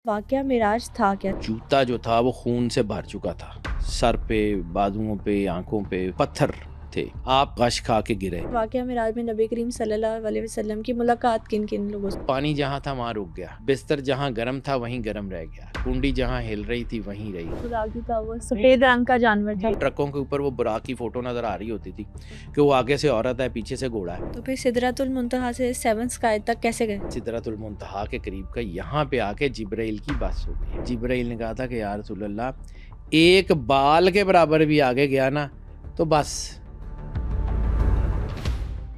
واقعہ معراج تھا کیا؟ جوتا جو تھا وہ خون سے بھر چکا تھا، سر پہ، بازوؤں پہ، آنکھوں پہ پتھر تھے، آپ غش کھا کے گرے۔ واقعہ معراج میں نبی کریم صلی اللہ علیہ وسلم کی ملاقات کن کن لوگوں سے؟ پانی جہاں تھا وہاں رک گیا، بستر جہاں گرم تھا وہیں گرم رہ گیا، کنڈی جہاں ہل رہی تھی وہیں رہی۔ براقی کا وہ سفید رنگ کا جانور تھا۔ ٹرکوں کے اوپر وہ براق کی فوٹو نظر آ رہی ہوتی تھی کہ وہ آگے سے عورت ہے، پیچھے سے گھوڑا ہے۔ تو پھر سدرۃ المنتہا سے 7 اسکائی تک کیسے گئے؟ سدرۃ المنتہا کے قریب کا یہاں پہ آ کے جبرائیل کی بات ہو گئی۔ جبرائیل نے کہا تھا کہ یا رسول اللہ، ایک بال کے برابر بھی آگے گیا نا تو بس۔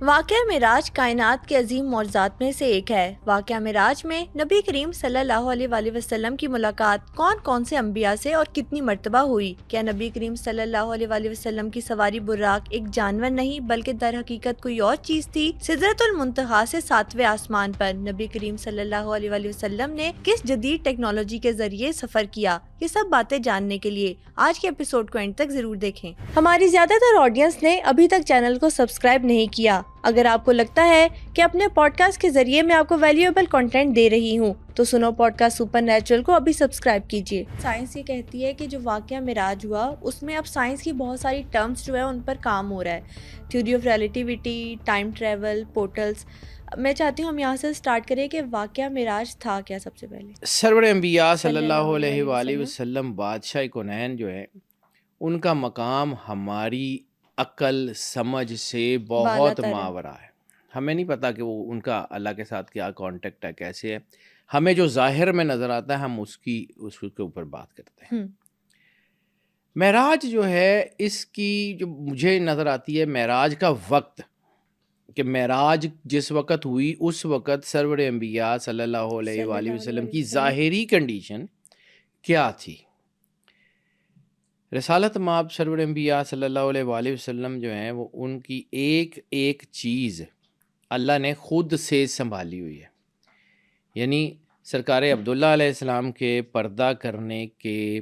واقعہ معراج کائنات کے عظیم معجزات میں سے ایک ہے۔ واقعہ معراج میں نبی کریم صلی اللہ علیہ وآلہ وسلم کی ملاقات کون کون سے انبیاء سے اور کتنی مرتبہ ہوئی؟ کیا نبی کریم صلی اللہ علیہ وآلہ وسلم کی سواری براق ایک جانور نہیں بلکہ در حقیقت کوئی اور چیز تھی؟ سدرۃ المنتہا سے 7ویں آسمان پر نبی کریم صلی اللہ علیہ وآلہ وسلم نے کس جدید ٹیکنالوجی کے ذریعے سفر کیا؟ یہ سب باتیں جاننے کے لیے آج کے ایپیسوڈ کو اینڈ تک ضرور دیکھیں۔ ہماری زیادہ تر آڈینس نے ابھی تک چینل کو سبسکرائب نہیں کیا۔ اگر آپ کو لگتا ہے کہ اپنے پوڈ کاسٹ کے ذریعے میں آپ کو ویلیویبل کنٹینٹ دے رہی ہوں تو سنو پوڈ کاسٹ سپر نیچرل کو ابھی سبسکرائب کیجیے۔ سائنس یہ کہتی ہے کہ جو واقعہ معراج ہوا اس میں اب سائنس کی بہت ساری ٹرمز جو ہے ان پر کام ہو رہا ہے، theory of relativity, time travel, portals. میں چاہتی ہوں ہم یہاں سے سٹارٹ کریں کہ واقعہ معراج تھا کیا سب سے پہلے؟ سرور انبیاء صلی اللہ علیہ وآلہ وسلم بادشاہ کونین جو ہے ان کا مقام ہماری عقل سمجھ سے بہت ماورا ہے۔ ہمیں نہیں پتا کہ وہ ان کا اللہ کے ساتھ کیا کانٹیکٹ ہے، کیسے ہے۔ ہمیں جو ظاہر میں نظر آتا ہے ہم اس کے اوپر بات کرتے ہیں۔ معراج جو ہے اس کی جو مجھے نظر آتی ہے معراج کا وقت، کہ معراج جس وقت ہوئی اس وقت سرور انبیاء صلی اللہ علیہ وآلہ وسلم کی ظاہری کنڈیشن کیا تھی۔ رسالت مآب سرور انبیاء صلی اللہ علیہ وآلہ وسلم جو ہیں وہ ان کی ایک ایک چیز اللہ نے خود سے سنبھالی ہوئی ہے۔ یعنی سرکار عبداللہ علیہ السلام کے پردہ کرنے کے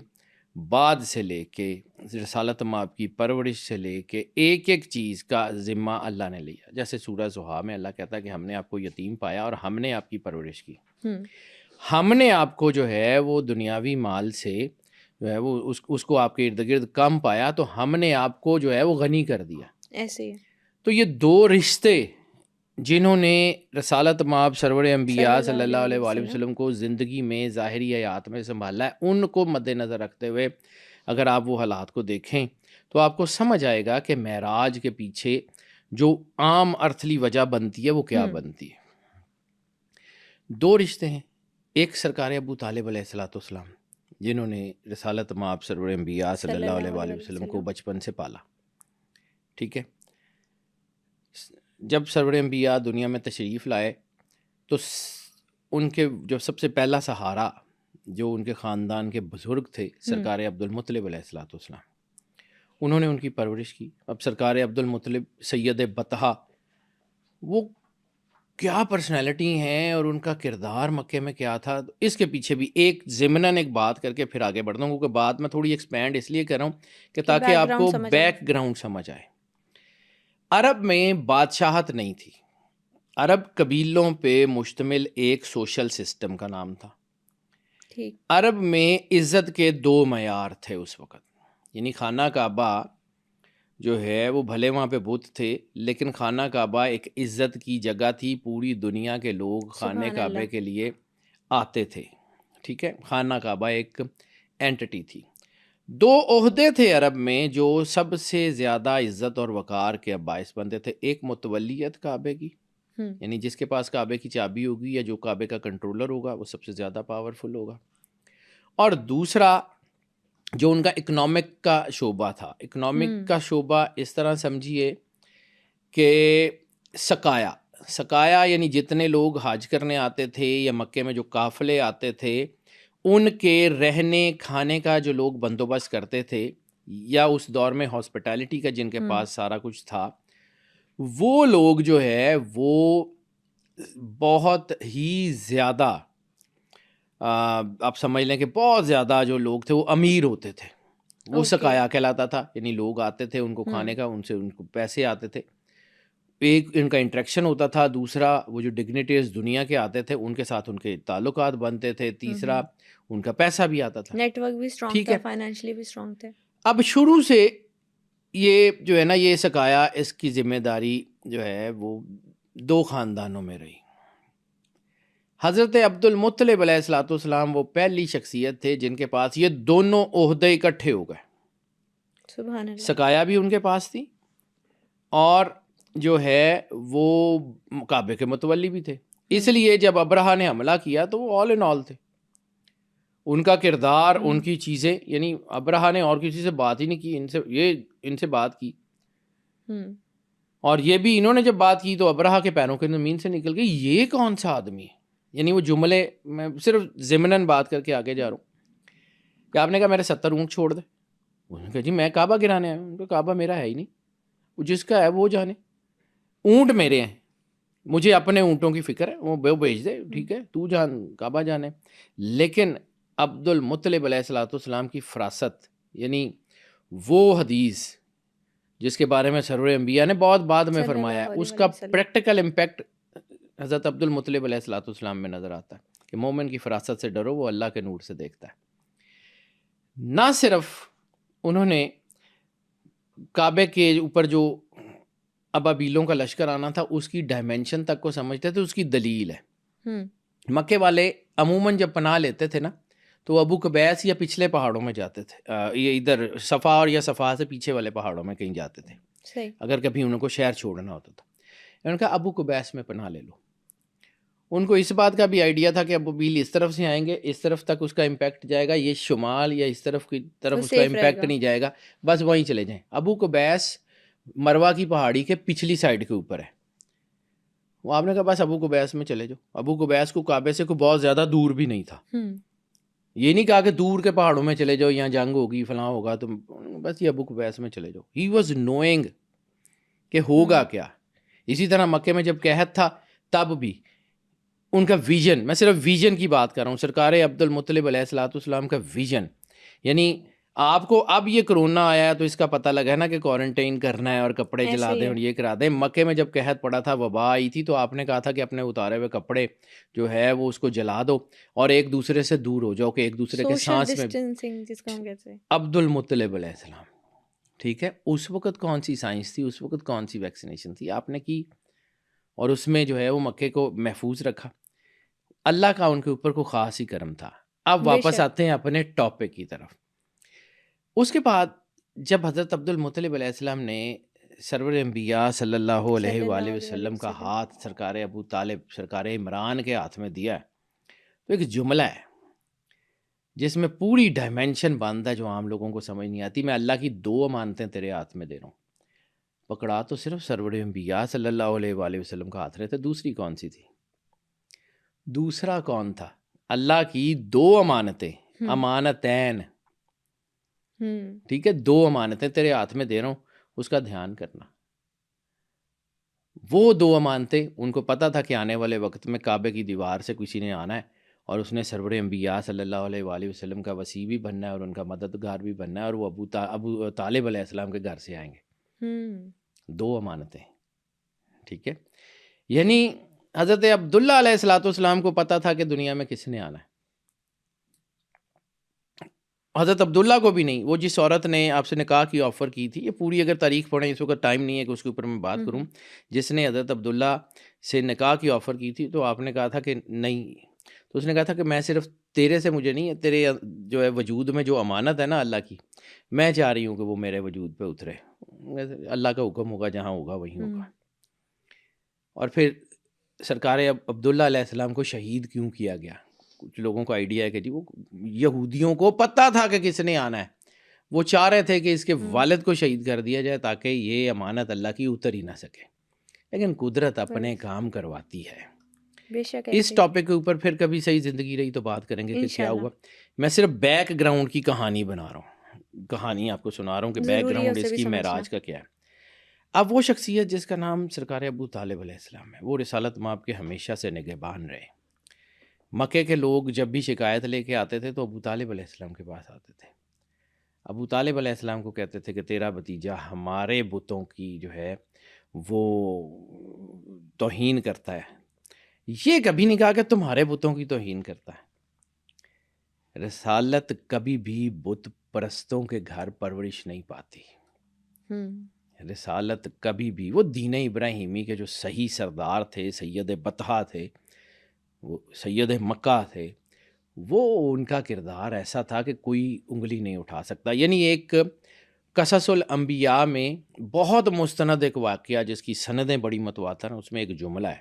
بعد سے لے کے رسالت مآب کی پرورش سے لے کے ایک ایک چیز کا ذمہ اللہ نے لیا۔ جیسے سورہ زحا میں اللہ کہتا ہے کہ ہم نے آپ کو یتیم پایا اور ہم نے آپ کی پرورش کی، ہم نے آپ کو جو ہے وہ دنیاوی مال سے جو ہے وہ اس کو آپ کے ارد گرد کم پایا تو ہم نے آپ کو جو ہے وہ غنی کر دیا۔ ایسے تو یہ دو رشتے جنہوں نے رسالت مآب سرور انبیاء صلی اللہ علیہ وآلہ وسلم کو زندگی میں ظاہری حیات میں سنبھالا ہے، ان کو مد نظر رکھتے ہوئے اگر آپ وہ حالات کو دیکھیں تو آپ کو سمجھ آئے گا کہ معراج کے پیچھے جو عام ارتھلی وجہ بنتی ہے وہ کیا بنتی ہے۔ دو رشتے ہیں، ایک سرکار ابو طالب علیہ الصلوۃ والسلام جنہوں نے رسالت مآب سرور انبیاء صلی اللہ علیہ وآلہ وسلم کو بچپن سے پالا، ٹھیک ہے۔ جب سرور انبیاء دنیا میں تشریف لائے تو ان کے جو سب سے پہلا سہارا جو ان کے خاندان کے بزرگ تھے سرکار عبد المطلب علیہ الصلوۃ والسلام، انہوں نے ان کی پرورش کی۔ اب سرکار عبد المطلب سید بطحہ وہ کیا پرسنالٹی ہیں اور ان کا کردار مکے میں کیا تھا، اس کے پیچھے بھی ایک ضمناً ایک بات کر کے پھر آگے بڑھتا ہوں، کیونکہ بات میں تھوڑی ایکسپینڈ اس لیے کر رہا ہوں کہ تاکہ آپ کو بیک گراؤنڈ سمجھ آئے۔ عرب میں بادشاہت نہیں تھی، عرب قبیلوں پہ مشتمل ایک سوشل سسٹم کا نام تھا۔ عرب میں عزت کے دو معیار تھے اس وقت، یعنی خانہ کعبہ جو ہے وہ بھلے وہاں پہ بت تھے لیکن خانہ کعبہ ایک عزت کی جگہ تھی، پوری دنیا کے لوگ خانہ کعبے کے لیے آتے تھے، ٹھیک ہے۔ خانہ کعبہ ایک اینٹی تھی۔ دو عہدے تھے عرب میں جو سب سے زیادہ عزت اور وقار کے باعث بنتے تھے، ایک متولیت کعبے کی، یعنی جس کے پاس کعبے کی چابی ہوگی یا جو کعبے کا کنٹرولر ہوگا وہ سب سے زیادہ پاورفل ہوگا، اور دوسرا جو ان کا اکنامک کا شعبہ تھا۔ اکنامک کا شعبہ اس طرح سمجھیے کہ سقایا یعنی جتنے لوگ حج کرنے آتے تھے یا مکے میں جو قافلے آتے تھے ان کے رہنے کھانے کا جو لوگ بندوبست کرتے تھے، یا اس دور میں ہاسپٹیلٹی کا جن کے پاس سارا کچھ تھا، وہ لوگ جو ہے وہ بہت ہی زیادہ آپ سمجھ لیں کہ بہت زیادہ جو لوگ تھے وہ امیر ہوتے تھے، وہ سقایا کہلاتا تھا، یعنی لوگ آتے تھے ان کو کھانے کا، ان سے ان کو پیسے آتے تھے۔ ایک ان کا انٹریکشن ہوتا تھا، دوسرا وہ جو ڈگنیٹیز دنیا کے آتے تھے ان کے ساتھ ان کے تعلقات بنتے تھے، تیسرا ان کا پیسہ بھی آتا تھا. نیٹ ورک بھی اسٹرانگ ٹھیک تھا، ہے. فائنینشلی بھی اسٹرانگ تھے. اب شروع سے یہ جو ہے نا یہ سکایا، اس کی ذمہ داری جو ہے وہ دو خاندانوں میں رہی. حضرت عبد المطلب علیہ الصلوۃ والسلام وہ پہلی شخصیت تھے جن کے پاس یہ دونوں عہدے اکٹھے ہو گئے. سبحان اللہ. سکایا بھی ان کے پاس تھی اور جو ہے وہ کعبے کے متولی بھی تھے. اس لیے جب ابرہہ نے حملہ کیا تو وہ آل ان آل تھے. ان کا کردار، ان کی چیزیں، یعنی ابرہہ نے اور کسی سے بات ہی نہیں کی، ان سے بات کی. اور یہ بھی انہوں نے جب بات کی تو ابرہہ کے پیروں کے زمین سے نکل گئی، یہ کون سا آدمی ہے. یعنی وہ جملے میں صرف ضمناً بات کر کے آگے جا رہا ہوں کہ آپ نے کہا میرے 70 اونٹ چھوڑ دے. انہوں نے کہا جی میں کعبہ گرانے آیا ہوں. کعبہ میرا ہے ہی نہیں، وہ جس کا ہے وہ جانے. اونٹ میرے ہیں، مجھے اپنے اونٹوں کی فکر ہے، وہ بھیج دے، ٹھیک ہے تو جان کعبہ جانے. لیکن عبد المطلب علیہ الصلوۃ والسلام کی فراست، یعنی وہ حدیث جس کے بارے میں سرور انبیاء نے بہت بعد میں فرمایا ہے، اس کا پریکٹیکل امپیکٹ حضرت عبد المطلب علیہ الصلوۃ والسلام میں نظر آتا ہے کہ مومن کی فراست سے ڈرو، وہ اللہ کے نور سے دیکھتا ہے. نہ صرف انہوں نے کعبے کے اوپر جو ابابیلوں کا لشکر آنا تھا اس کی ڈائمینشن تک کو سمجھتے تھے، اس کی دلیل ہے. مکے والے عموماً جب پناہ لیتے تھے نا تو ابو قبیس یا پچھلے پہاڑوں میں جاتے تھے، یہ ادھر صفا اور یا صفا سے پیچھے والے پہاڑوں میں کہیں جاتے تھے اگر کبھی ان کو شہر چھوڑنا ہوتا تھا. انہوں نے کہا ابو قبیس میں پناہ لے لو. ان کو اس بات کا بھی آئیڈیا تھا کہ ابابیل اس طرف سے آئیں گے، اس طرف تک اس کا امپیکٹ جائے گا، یہ شمال یا اس طرف کی طرف اس کا امپیکٹ نہیں جائے گا، بس وہیں چلے جائیں. ابو قبیس مروہ کی پہاڑی کے پچھلی سائڈ کے اوپر ہے. وہ آپ نے کہا بس ابو قبیس میں چلے جاؤ. ابو قبیس کو کعبے سے کوئی بہت زیادہ دور بھی نہیں تھا. یہ نہیں کہا کہ دور کے پہاڑوں میں چلے جاؤ، یہاں جنگ ہوگی فلاں ہوگا، تو بس یہ ابو قبیس میں چلے جاؤ. ہی واز نوئنگ کہ ہوگا کیا. اسی طرح مکے میں جب قحط تھا تب بھی ان کا ویژن، میں صرف ویژن کی بات کر رہا ہوں، سرکار عبد المطلب علیہ الصلوۃ والسلام کا ویژن. یعنی آپ کو اب یہ کرونا آیا ہے تو اس کا پتہ لگا ہے نا کہ کوارنٹائن کرنا ہے اور کپڑے جلا دیں اور یہ کرا دیں. مکے میں جب قحط پڑا تھا، وبا آئی تھی، تو آپ نے کہا تھا کہ اپنے اتارے ہوئے کپڑے جو ہے وہ اس کو جلا دو اور ایک دوسرے سے دور ہو جاؤ کہ ایک دوسرے کے سانس میں. عبد المطلب علیہ السلام، ٹھیک ہے. اس وقت کون سی سائنس تھی، اس وقت کون سی ویکسینیشن تھی، آپ نے کی اور اس میں جو ہے وہ مکے کو محفوظ رکھا. اللہ کا ان کے اوپر کو خاص ہی کرم تھا. اب واپس آتے ہیں اپنے ٹاپک کی طرف. اس کے بعد جب حضرت عبد المطلب علیہ السلام نے سرور انبیاء صلی اللہ علیہ وآلہ وسلم کا ہاتھ سرکار ابو طالب، سرکار عمران کے ہاتھ میں دیا ہے، تو ایک جملہ ہے جس میں پوری ڈائمینشن بند ہے جو عام لوگوں کو سمجھ نہیں آتی. میں اللہ کی 2 امانتیں تیرے ہاتھ میں دے رہا ہوں. پکڑا تو صرف سرور انبیاء صلی اللہ علیہ وآلہ وسلم کا ہاتھ رہے تھے، دوسری کون سی تھی؟ دوسرا کون تھا؟ اللہ کی 2 امانتیں، امانتین، ٹھیک ہے، 2 امانتیں تیرے ہاتھ میں دے رہا ہوں، اس کا دھیان کرنا. وہ 2 امانتیں ان کو پتہ تھا کہ آنے والے وقت میں کعبے کی دیوار سے کسی نے آنا ہے اور اس نے سرور انبیاء صلی اللہ علیہ وآلہ وسلم کا وصی بھی بننا ہے اور ان کا مددگار بھی بننا ہے، اور وہ ابو طالب علیہ السلام کے گھر سے آئیں گے. 2 امانتیں، ٹھیک ہے. یعنی حضرت عبداللہ علیہ الصلوۃ والسلام کو پتہ تھا کہ دنیا میں کس نے آنا ہے. حضرت عبداللہ کو بھی نہیں. وہ جس عورت نے آپ سے نکاح کی آفر کی تھی، یہ پوری اگر تاریخ پڑھیں، اس وقت ٹائم نہیں ہے کہ اس کے اوپر میں بات کروں، جس نے حضرت عبداللہ سے نکاح کی آفر کی تھی تو آپ نے کہا تھا کہ نہیں، تو اس نے کہا تھا کہ میں صرف تیرے سے مجھے نہیں، تیرے جو ہے وجود میں جو امانت ہے نا اللہ کی، میں چاہ رہی ہوں کہ وہ میرے وجود پہ اترے. اللہ کا حکم ہوگا، جہاں ہوگا وہیں ہوگا. اور پھر سرکار عبداللہ علیہ السلام کو شہید کیوں کیا گیا؟ کچھ لوگوں کو آئیڈیا ہے کہ جی وہ یہودیوں کو پتہ تھا کہ کس نے آنا ہے، وہ چاہ رہے تھے کہ اس کے والد کو شہید کر دیا جائے تاکہ یہ امانت اللہ کی اتر ہی نہ سکے. لیکن قدرت اپنے کام کرواتی ہے. اس ٹاپک کے اوپر پھر کبھی صحیح زندگی رہی تو بات کریں گے کہ کیا ہوا. میں صرف بیک گراؤنڈ کی کہانی بنا رہا ہوں، کہانی آپ کو سنا رہا ہوں کہ بیک گراؤنڈ اس کی معراج کا کیا ہے. اب وہ شخصیت جس کا نام سرکار ابو طالب علیہ السلام ہے، وہ رسالت مآب کے ہمیشہ سے نگہبان رہے. مکے کے لوگ جب بھی شکایت لے کے آتے تھے تو ابو طالب علیہ السلام کے پاس آتے تھے. ابو طالب علیہ السلام کو کہتے تھے کہ تیرا بھتیجا ہمارے بتوں کی جو ہے وہ توہین کرتا ہے. یہ کبھی نہیں کہا کہ تمہارے بتوں کی توہین کرتا ہے. رسالت کبھی بھی بت پرستوں کے گھر پرورش نہیں پاتی. رسالت کبھی بھی، وہ دین ابراہیمی کے جو صحیح سردار تھے، سید بطحہ تھے، وہ سید مکہ تھے، وہ ان کا کردار ایسا تھا کہ کوئی انگلی نہیں اٹھا سکتا. یعنی ایک قصص الانبیاء میں بہت مستند ایک واقعہ جس کی سندیں بڑی متواتر ہیں، اس میں ایک جملہ ہے،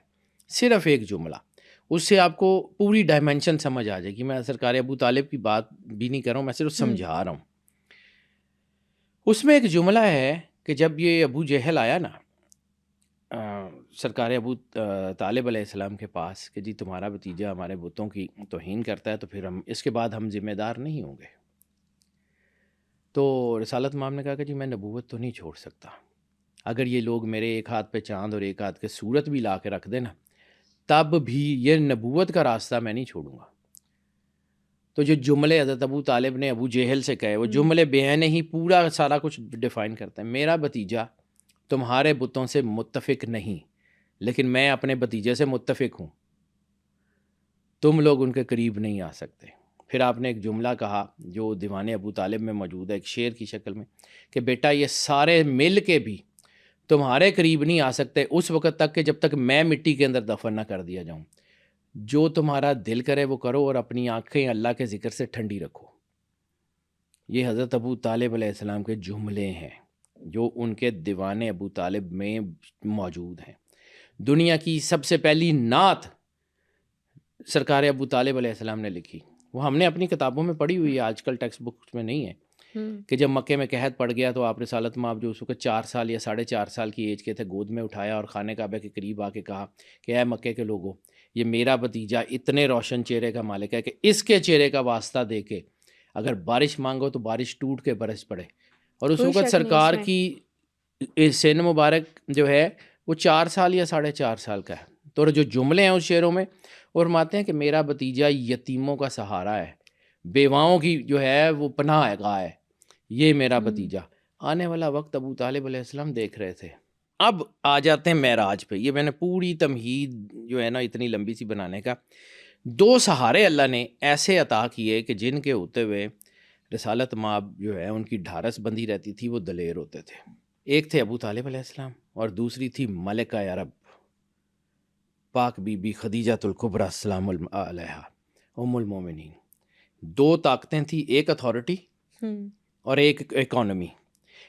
صرف ایک جملہ، اس سے آپ کو پوری ڈائمنشن سمجھ آ جائے گی. میں سرکار ابو طالب کی بات بھی نہیں کر رہا ہوں، میں صرف سمجھا رہا ہوں. اس میں ایک جملہ ہے کہ جب یہ ابو جہل آیا نا سرکار ابو طالب علیہ السلام کے پاس کہ جی تمہارا بھتیجا ہمارے بتوں کی توہین کرتا ہے، تو پھر ہم اس کے بعد ہم ذمہ دار نہیں ہوں گے. تو رسالت مام نے کہا کہ جی میں نبوت تو نہیں چھوڑ سکتا. اگر یہ لوگ میرے ایک ہاتھ پہ چاند اور ایک ہاتھ کے سورت بھی لا کے رکھ دیں نا، تب بھی یہ نبوت کا راستہ میں نہیں چھوڑوں گا. تو جو جملے حضرت ابو طالب نے ابو جہل سے کہے، وہ جملے بیان ہی پورا سارا کچھ ڈیفائن کرتا ہے. میرا بھتیجا تمہارے بتوں سے متفق نہیں، لیکن میں اپنے بھتیجے سے متفق ہوں. تم لوگ ان کے قریب نہیں آ سکتے. پھر آپ نے ایک جملہ کہا جو دیوان ابو طالب میں موجود ہے ایک شعر کی شکل میں کہ بیٹا یہ سارے مل کے بھی تمہارے قریب نہیں آ سکتے اس وقت تک کہ جب تک میں مٹی کے اندر دفن نہ کر دیا جاؤں. جو تمہارا دل کرے وہ کرو اور اپنی آنکھیں اللہ کے ذکر سے ٹھنڈی رکھو. یہ حضرت ابو طالب علیہ السلام کے جملے ہیں جو ان کے دیوان ابو طالب میں موجود ہیں. دنیا کی سب سے پہلی نعت سرکار ابو طالب علیہ السلام نے لکھی، وہ ہم نے اپنی کتابوں میں پڑھی ہوئی ہے، آج کل ٹیکسٹ بکس میں نہیں ہے. کہ جب مکے میں قحط پڑ گیا تو آپ رسالت مآب جو اس وقت 4 سال یا 4.5 سال کی ایج کے تھے، گود میں اٹھایا اور خانہ کعبہ کے قریب آ کے کہا کہ اے مکے کے لوگوں، یہ میرا بھتیجا اتنے روشن چہرے کا مالک ہے کہ اس کے چہرے کا واسطہ دے کے اگر بارش مانگو تو بارش ٹوٹ کے برس پڑے. اور اس وقت سرکار کی سن مبارک جو ہے وہ 4 سال یا 4.5 سال کا ہے. تو جو جملے ہیں اس شعروں میں اور فرماتے ہیں کہ میرا بھتیجا یتیموں کا سہارا ہے، بیواؤں کی جو ہے وہ پناہ گاہ ہے، یہ میرا بھتیجا. آنے والا وقت ابو طالب علیہ السلام دیکھ رہے تھے. اب آ جاتے ہیں معراج پہ. یہ میں نے پوری تمہید جو ہے نا اتنی لمبی سی بنانے کا، 2 سہارے اللہ نے ایسے عطا کیے کہ جن کے ہوتے ہوئے رسالت مآب جو ہے ان کی ڈھارس بندی رہتی تھی، وہ دلیر ہوتے تھے. ایک تھے ابو طالب علیہ السلام اور دوسری تھی ملکہ عرب پاک بی بی خدیجہ الکبریٰ السلام علیہا ام المومنین. 2 طاقتیں تھیں، ایک اتھارٹی اور ایک اکانومی.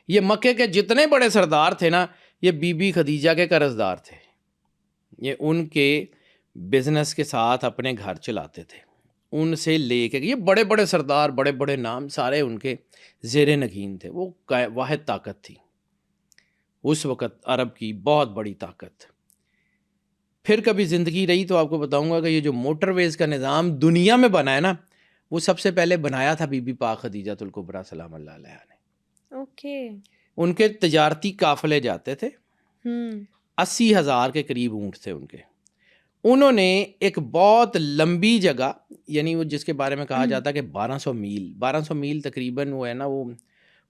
یہ مکے کے جتنے بڑے سردار تھے نا، یہ بی بی خدیجہ کے قرض دار تھے. یہ ان کے بزنس کے ساتھ اپنے گھر چلاتے تھے. ان سے لے کے یہ بڑے بڑے سردار، بڑے بڑے نام سارے ان کے زیر نگین تھے. وہ واحد طاقت تھی اس وقت، عرب کی بہت بڑی طاقت. پھر کبھی زندگی رہی تو آپ کو بتاؤں گا کہ یہ جو موٹر ویز کا نظام دنیا میں بنا ہے نا، وہ سب سے پہلے بنایا تھا بی بی پاک خدیجہ الکبریٰ سلام اللہ علیہا نے. ان کے تجارتی قافلے جاتے تھے، 80,000 کے قریب اونٹ تھے ان کے. انہوں نے ایک بہت لمبی جگہ، یعنی وہ جس کے بارے میں کہا جاتا ہے کہ 1200 میل تقریباً وہ ہے نا، وہ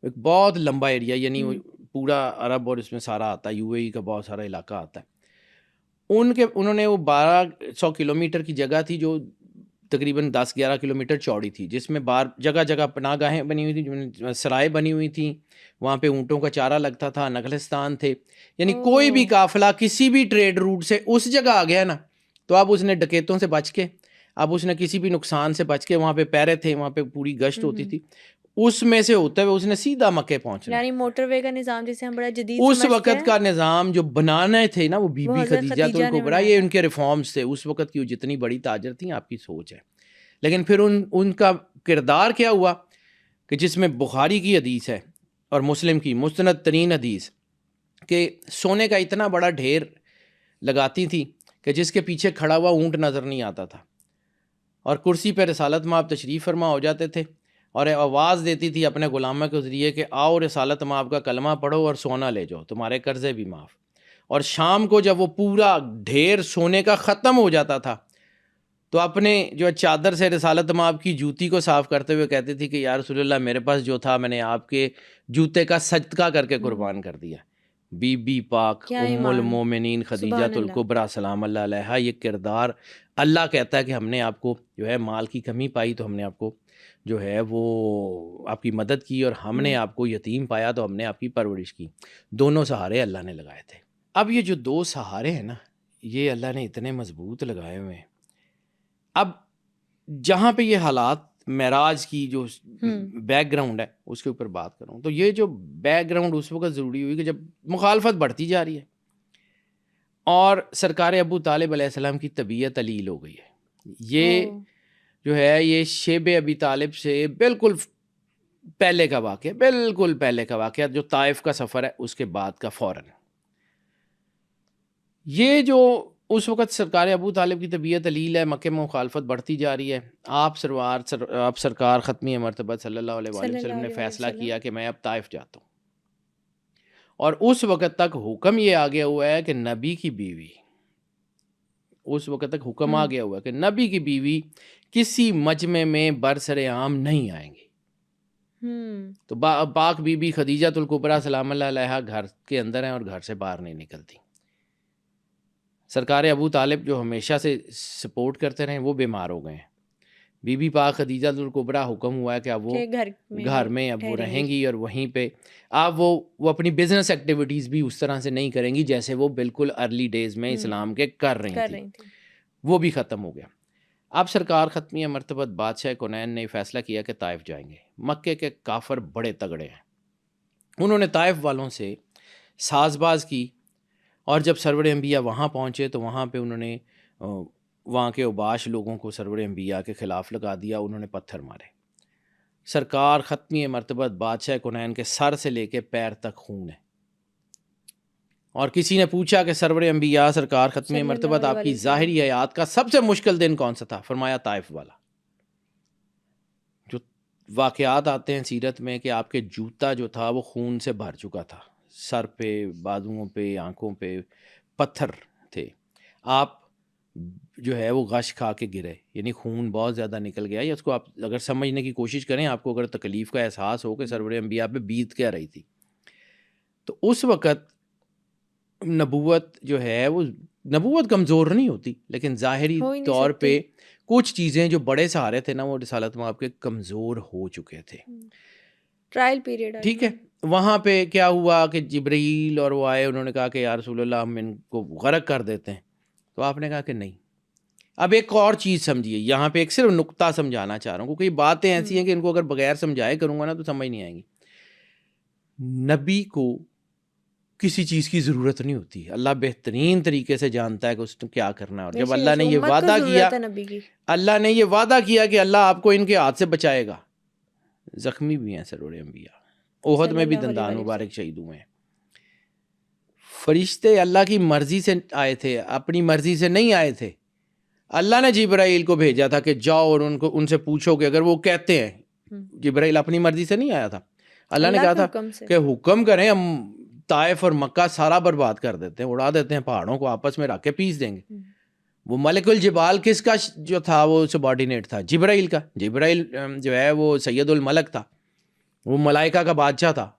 ایک بہت لمبا ایریا، یعنی وہ پورا عرب اور اس میں سارا آتا ہے، یو اے ای کا بہت سارا علاقہ آتا ہے. انہوں نے وہ 1200 کلومیٹر کی جگہ تھی جو تقریباً 10-11 کلومیٹر چوڑی تھی، جس میں جگہ جگہ پناہ گاہیں بنی ہوئی تھیں، سرائے بنی ہوئی تھیں، وہاں پہ اونٹوں کا چارہ لگتا تھا، نخلستان تھے. یعنی کوئی بھی قافلہ کسی بھی ٹریڈ روٹ سے اس جگہ آ گیا نا، تو اب اس نے ڈکیتوں سے بچ کے، اب اس نے کسی بھی نقصان سے بچ کے، وہاں پہ پیرے تھے، وہاں پہ پوری گشت ہوتی تھی، اس میں سے ہوتے ہوئے اس نے سیدھا مکے پہنچنا. یعنی موٹر وے کا نظام جسے ہم بڑا جدید اس وقت کا نظام جو بنانے تھے نا، وہ بی بی خدیجہ الکبریٰ، یہ ان کے ریفارمز تھے. اس وقت کی وہ جتنی بڑی تاجر تھیں، آپ کی سوچ ہے. لیکن پھر ان کا کردار کیا ہوا کہ جس میں بخاری کی حدیث ہے اور مسلم کی مستند ترین حدیث کہ سونے کا اتنا بڑا ڈھیر لگاتی تھی کہ جس کے پیچھے کھڑا ہوا اونٹ نظر نہیں آتا تھا، اور کرسی پہ رسالت مآب تشریف فرما ہو جاتے تھے اور آواز دیتی تھی اپنے غلاموں کے ذریعے کہ آؤ رسالت مآب کا کلمہ پڑھو اور سونا لے جاؤ، تمہارے قرضے بھی معاف. اور شام کو جب وہ پورا ڈھیر سونے کا ختم ہو جاتا تھا تو اپنے جو چادر سے رسالت مآب کی جوتی کو صاف کرتے ہوئے کہتی تھی کہ یا رسول اللہ، میرے پاس جو تھا میں نے آپ کے جوتے کا صدقہ کر کے قربان کر دیا. بی بی پاک کیا ام ایمان، المومنین خدیجہ سبحان اللہ۔ الکبریٰ سلام اللہ علیہا، یہ کردار اللہ کہتا ہے کہ ہم نے آپ کو جو ہے مال کی کمی پائی تو ہم نے آپ کو جو ہے وہ آپ کی مدد کی، اور ہم نے آپ کو یتیم پایا تو ہم نے آپ کی پرورش کی۔ دونوں سہارے اللہ نے لگائے تھے۔ اب یہ جو دو سہارے ہیں نا، یہ اللہ نے اتنے مضبوط لگائے ہوئے ہیں۔ اب جہاں پہ یہ حالات معراج کی جو بیک گراؤنڈ ہے اس کے اوپر بات کروں تو یہ جو بیک گراؤنڈ اس وقت ضروری ہوئی کہ جب مخالفت بڑھتی جا رہی ہے اور سرکار ابو طالب علیہ السلام کی طبیعت علیل ہو گئی ہے۔ یہ جو ہے یہ شیب ابی طالب سے بالکل پہلے کا واقعہ، بالکل پہلے کا واقعہ جو طائف کا سفر ہے اس کے بعد کا فوراً۔ یہ جو اس وقت سرکار ابو طالب کی طبیعت علیل ہے، مکہ میں مخالفت بڑھتی جا رہی ہے، آپ سرکار ختمی مرتبہ صلی اللہ علیہ وآلہ وسلم نے فیصلہ کیا کہ میں اب طائف جاتا ہوں، اور اس وقت تک حکم یہ آ گیا ہوا ہے کہ نبی کی بیوی، اس وقت تک حکم آ گیا ہوا ہے کہ نبی کی بیوی کسی مجمع میں برسر عام نہیں آئیں گی۔ تو پاک بی بی خدیجہ الکبریٰ سلام اللہ علیہا گھر کے اندر ہیں اور گھر سے باہر نہیں نکلتی۔ سرکار ابو طالب جو ہمیشہ سے سپورٹ کرتے رہے وہ بیمار ہو گئے ہیں۔ بی بی پاک خدیجہ الکبریٰ حکم ہوا ہے کہ اب وہ گھر میں اب وہ رہیں گی، اور وہیں پہ اب وہ اپنی بزنس ایکٹیویٹیز بھی اس طرح سے نہیں کریں گی جیسے وہ بالکل ارلی ڈیز میں اسلام کے کر رہی تھیں، وہ بھی ختم ہو گیا۔ اب سرکار ختمیہ مرتبہ بادشاہ کونین نے فیصلہ کیا کہ طائف جائیں گے۔ مکے کے کافر بڑے تگڑے ہیں، انہوں نے طائف والوں سے ساز باز کی، اور جب سرور انبیاء وہاں پہنچے تو وہاں پہ انہوں نے وہاں کے اوباش لوگوں کو سرور انبیاء کے خلاف لگا دیا، انہوں نے پتھر مارے۔ سرکار ختمی مرتبہ بادشاہ کونین کے سر سے لے کے پیر تک خون ہے، اور کسی نے پوچھا کہ سرور انبیاء سرکار ختمی مرتبہ آپ کی ظاہری حیات کا سب سے مشکل دن کون سا تھا؟ فرمایا طائف والا۔ جو واقعات آتے ہیں سیرت میں کہ آپ کے جوتا جو تھا وہ خون سے بھر چکا تھا، سر پہ، بازوؤں پہ، آنکھوں پہ پتھر تھے، آپ جو ہے وہ غش کھا کے گرے، یعنی خون بہت زیادہ نکل گیا۔ یا اس کو آپ اگر سمجھنے کی کوشش کریں، آپ کو اگر تکلیف کا احساس ہو کہ سرور انبیاء پہ بیت کیا رہی تھی، تو اس وقت نبوت جو ہے وہ نبوت کمزور نہیں ہوتی، لیکن ظاہری طور پہ کچھ چیزیں جو بڑے سہارے تھے نا وہ رسالت میں آپ کے کمزور ہو چکے تھے، ٹرائل پیریڈ۔ ٹھیک ہے، وہاں پہ کیا ہوا کہ جبرائیل اور وہ آئے، انہوں نے کہا کہ یا رسول اللہ ہم ان کو غرق کر دیتے ہیں، تو آپ نے کہا کہ نہیں۔ اب ایک اور چیز سمجھیے، یہاں پہ ایک صرف نقطہ سمجھانا چاہ رہا ہوں، کیونکہ یہ باتیں ایسی ہیں کہ ان کو اگر بغیر سمجھائے کروں گا نا تو سمجھ نہیں آئیں گی۔ نبی کو کسی چیز کی ضرورت نہیں ہوتی، اللہ بہترین طریقے سے جانتا ہے کہ اس نے کیا کرنا ہے، اور جب اللہ نے یہ وعدہ کیا، اللہ نے یہ وعدہ کیا کہ اللہ آپ کو ان کے ہاتھ سے بچائے گا، زخمی بھی ہیں سرور انبیاء، احد میں بھی دندان مبارک شہید ہوئے ہیں۔ فرشتے اللہ کی مرضی سے آئے تھے، اپنی مرضی سے نہیں آئے تھے۔ اللہ نے جبرائیل کو بھیجا تھا کہ جاؤ اور ان سے پوچھو کہ اگر وہ کہتے ہیں، جبرائیل اپنی مرضی سے نہیں آیا تھا، اللہ نے کہا تھا کہ حکم کریں ہم طائف اور مکہ سارا برباد کر دیتے ہیں، اڑا دیتے ہیں، پہاڑوں کو آپس میں رکھ کے پیس دیں گے۔ وہ ملک الجبال کس کا جو تھا وہ سبارڈینیٹ تھا؟ جبرائیل کا۔ جبرائیل جو ہے وہ سید الملک تھا، وہ ملائکہ کا بادشاہ تھا،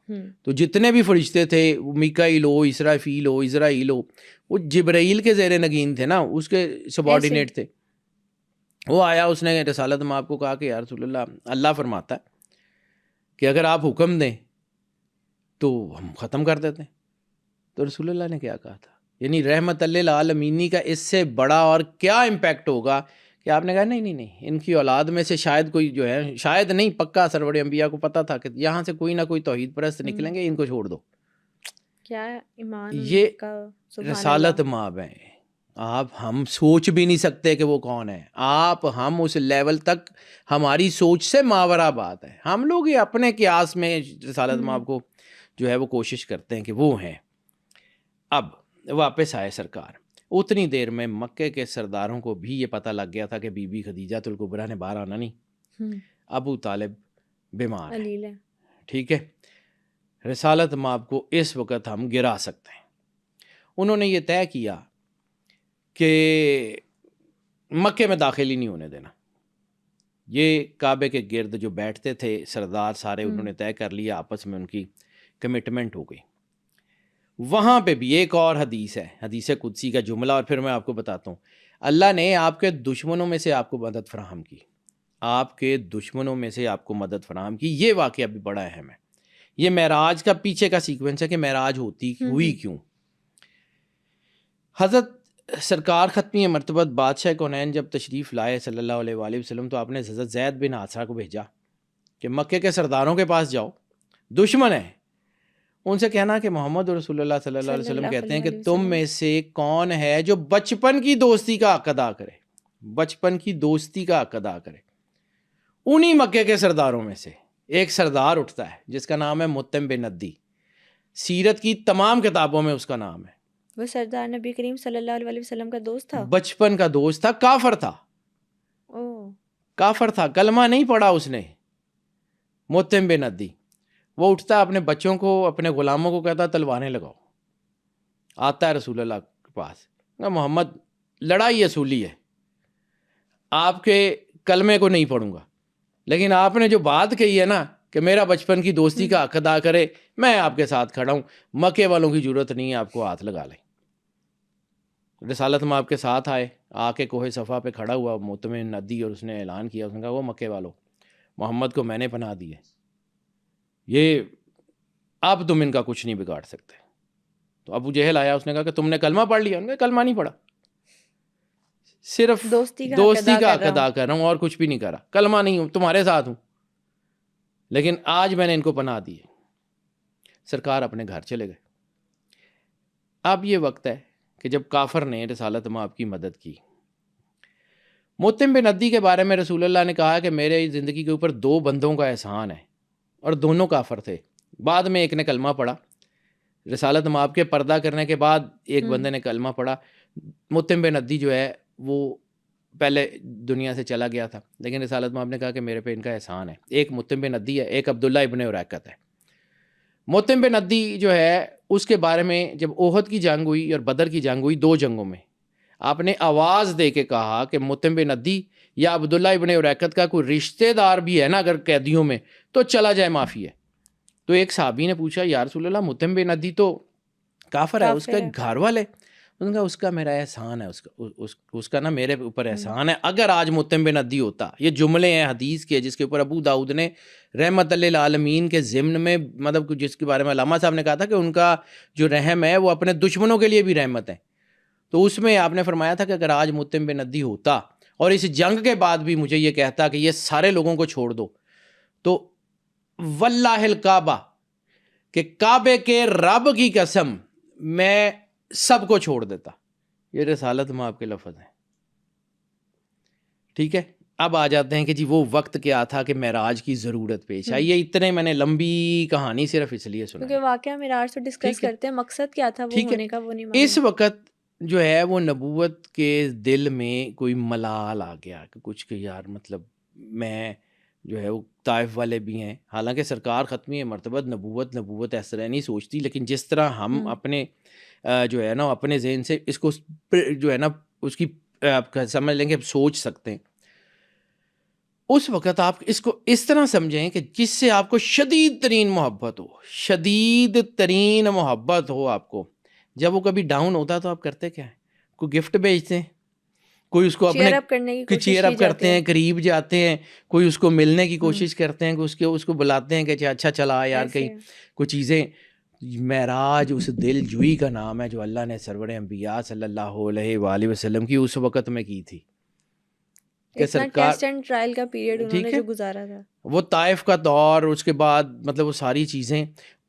تو جتنے بھی فرشتے تھے، میکائیل ہو، اسرافیل ہو، اسرائیل ہو، وہ جبرائیل کے زیر نگین تھے نا، اس کے سبارڈینیٹ تھے۔ وہ آیا، اس نے رسالت میں آپ کو کہا کہ یا رسول اللہ، اللہ فرماتا ہے کہ اگر آپ حکم دیں تو ہم ختم کر دیتے ہیں۔ تو رسول اللہ نے کیا کہا تھا؟ یعنی رحمت للعالمین کا اس سے بڑا اور کیا امپیکٹ ہوگا کہ آپ نے کہا نہیں، ان کی اولاد میں سے شاید کوئی جو ہے، شاید نہیں پکا سرور انبیاء کو پتا تھا کہ یہاں سے کوئی نہ کوئی توحید پرست نکلیں گے، ان کو چھوڑ دو۔ کیا ایمان یہ کا، رسالت مآب ہیں، آپ ہم سوچ بھی نہیں سکتے کہ وہ کون ہے، ہم اس لیول تک ہماری سوچ سے ماورا بات ہے۔ ہم لوگ یہ اپنے قیاس میں رسالت مآب کو جو ہے وہ کوشش کرتے ہیں کہ وہ ہیں۔ اب واپس آئے سرکار، اتنی دیر میں مکے کے سرداروں کو بھی یہ پتہ لگ گیا تھا کہ بی بی خدیجہ الکبریٰ نے باہر آنا نہیں، ابو طالب بیمار ہے، ٹھیک ہے، رسالت مآب کو اس وقت ہم گرا سکتے ہیں۔ انہوں نے یہ طے کیا کہ مکے میں داخل ہی نہیں ہونے دینا۔ یہ کعبے کے گرد جو بیٹھتے تھے سردار سارے، انہوں نے طے کر لیا، آپس میں ان کی کمٹمنٹ ہو گئی۔ وہاں پہ بھی ایک اور حدیث ہے، حدیث قدسی کا جملہ، اور پھر میں آپ کو بتاتا ہوں اللہ نے آپ کے دشمنوں میں سے آپ کو مدد فراہم کی، آپ کے دشمنوں میں سے آپ کو مدد فراہم کی. یہ واقعہ بھی بڑا اہم ہے. یہ معراج کا پیچھے کا سیکوینس ہے کہ معراج ہوئی کیوں. حضرت سرکار ختمی مرتبت بادشاہ کونین جب تشریف لائے صلی اللہ علیہ وآلہ وسلم تو آپ نے حضرت زید بن حارثہ کو بھیجا کہ مکے کے سرداروں کے پاس جاؤ، دشمن ہیں، ان سے کہنا کہ محمد رسول اللہ صلی اللہ علیہ وسلم کہتے ہیں کہ تم میں سے کون ہے جو بچپن کی دوستی کا حق ادا کرے، بچپن کی دوستی کا حق ادا کرے. انہی مکے کے سرداروں میں سے ایک سردار اٹھتا ہے جس کا نام ہے مطعم بن عدی. سیرت کی تمام کتابوں میں اس کا نام ہے. وہ سردار نبی کریم صلی اللہ علیہ وسلم کا دوست تھا، بچپن کا دوست تھا، کافر تھا، کافر تھا، کلمہ نہیں پڑھا اس نے. مطعم بن عدی وہ اٹھتا ہے، اپنے بچوں کو، اپنے غلاموں کو کہتا تلواریں لگاؤ. آتا ہے رسول اللہ کے پاس، محمد لڑائی اصولی ہے، آپ کے کلمے کو نہیں پڑھوں گا، لیکن آپ نے جو بات کہی ہے نا کہ میرا بچپن کی دوستی کا حق ادا کرے، میں آپ کے ساتھ کھڑا ہوں، مکے والوں کی ضرورت نہیں ہے آپ کو ہاتھ لگا لیں. رسالت میں آپ کے ساتھ آئے، آ کے کوہ صفا پہ کھڑا ہوا مطعم بن عدی، اور اس نے اعلان کیا، اس نے کہا وہ مکے والوں، محمد کو میں نے پناہ دی ہے، یہ اب تم ان کا کچھ نہیں بگاڑ سکتے. تو ابو جہل آیا، اس نے کہا کہ تم نے کلمہ پڑھ لیا؟ انہوں نے کلمہ نہیں پڑھا، صرف دوستی کا حق ادا کر رہا ہوں اور کچھ بھی نہیں کر رہا، کلمہ نہیں ہوں، تمہارے ساتھ ہوں، لیکن آج میں نے ان کو پناہ دی ہے. سرکار اپنے گھر چلے گئے. اب یہ وقت ہے کہ جب کافر نے رسالت میں آپ کی مدد کی. مطعم بن عدی کے بارے میں رسول اللہ نے کہا کہ میرے زندگی کے اوپر 2 بندوں کا احسان ہے، اور دونوں کافر تھے. بعد میں ایک نے کلمہ پڑھا، رسالت میں آپ کے پردہ کرنے کے بعد ایک بندے نے کلمہ پڑھا. مطعم بن عدی جو ہے وہ پہلے دنیا سے چلا گیا تھا، لیکن رسالت میں آپ نے کہا کہ میرے پہ ان کا احسان ہے. ایک مطعم بن عدی ہے، ایک عبداللہ ابن اریقت ہے. مطعم بن عدی جو ہے اس کے بارے میں جب احد کی جنگ ہوئی اور بدر کی جنگ ہوئی، 2 جنگوں میں آپ نے آواز دے کے کہا کہ مطعم بن عدی یا عبداللہ ابن اریقت کا کوئی رشتہ دار بھی ہے نا اگر قیدیوں میں تو چلا جائے، معافی ہے. تو ایک صحابی نے پوچھا یا رسول اللہ مطعم بن عدی تو کافر ہے، اس کا ایک گھر والے، انہوں نے کہا اس کا میرا احسان ہے، اس کا نا میرے اوپر احسان ہے. اگر آج مطعم بن عدی ہوتا، یہ جملے ہیں حدیث کے جس کے اوپر ابو داؤد نے رحمت للعالمین کے ضمن میں، مطلب جس کے بارے میں علامہ صاحب نے کہا تھا کہ ان کا جو رحم ہے وہ اپنے دشمنوں کے لیے بھی رحمت ہے، تو اس میں آپ نے فرمایا تھا کہ اگر آج مطعم بن عدی ہوتا اور اس جنگ کے بعد بھی مجھے یہ کہتا کہ یہ سارے لوگوں کو چھوڑ دو، تو واللہ الکعبہ کہ کعبے کے رب کی قسم میں سب کو چھوڑ دیتا. یہ رسالت میں آپ کے لفظ ہیں. ٹھیک ہے، اب آ جاتے ہیں کہ جی وہ وقت کیا تھا کہ معراج کی ضرورت پیش آئی. یہ اتنے میں نے لمبی کہانی صرف اس لیے سنا کیونکہ واقعہ معراج تو ڈسکس کرتے ہیں، مقصد کیا تھا وہ ہونے کا وہ نہیں معلوم. اس وقت جو ہے وہ نبوت کے دل میں کوئی ملال آ گیا کہ کچھ کہ یار مطلب میں جو ہے وہ طائف والے بھی ہیں، حالانکہ سرکار ختمی مرتبت نبوت اس طرح نہیں سوچتی، لیکن جس طرح ہم اپنے جو ہے نا اپنے ذہن سے اس کو جو ہے نا اس کی آپ سمجھ لیں گے، سوچ سکتے ہیں. اس وقت آپ اس کو اس طرح سمجھیں کہ جس سے آپ کو شدید ترین محبت ہو آپ کو، جب وہ کبھی ڈاؤن ہوتا تو آپ کرتے کیا ہیں؟ کوئی گفٹ بھیجتے ہیں، کوئی اس کو اپنے چیئر اپ کرتے ہیں، قریب جاتے ہیں، کوئی اس کو ملنے کی کوشش کرتے ہیں، اس کو بلاتے ہیں کہ اچھا چلا یار کہیں کوئی چیزیں. معراج اس دل جوئی کا نام ہے جو اللہ نے سرور انبیاء صلی اللہ علیہ وآلہ وسلم کی اس وقت میں کی تھی کہ سرکار ٹیسٹ اینڈ ٹرائل کا پیریڈ انہوں نے جو گزارا تھا، وہ طائف کا دور، اس کے بعد مطلب وہ ساری چیزیں،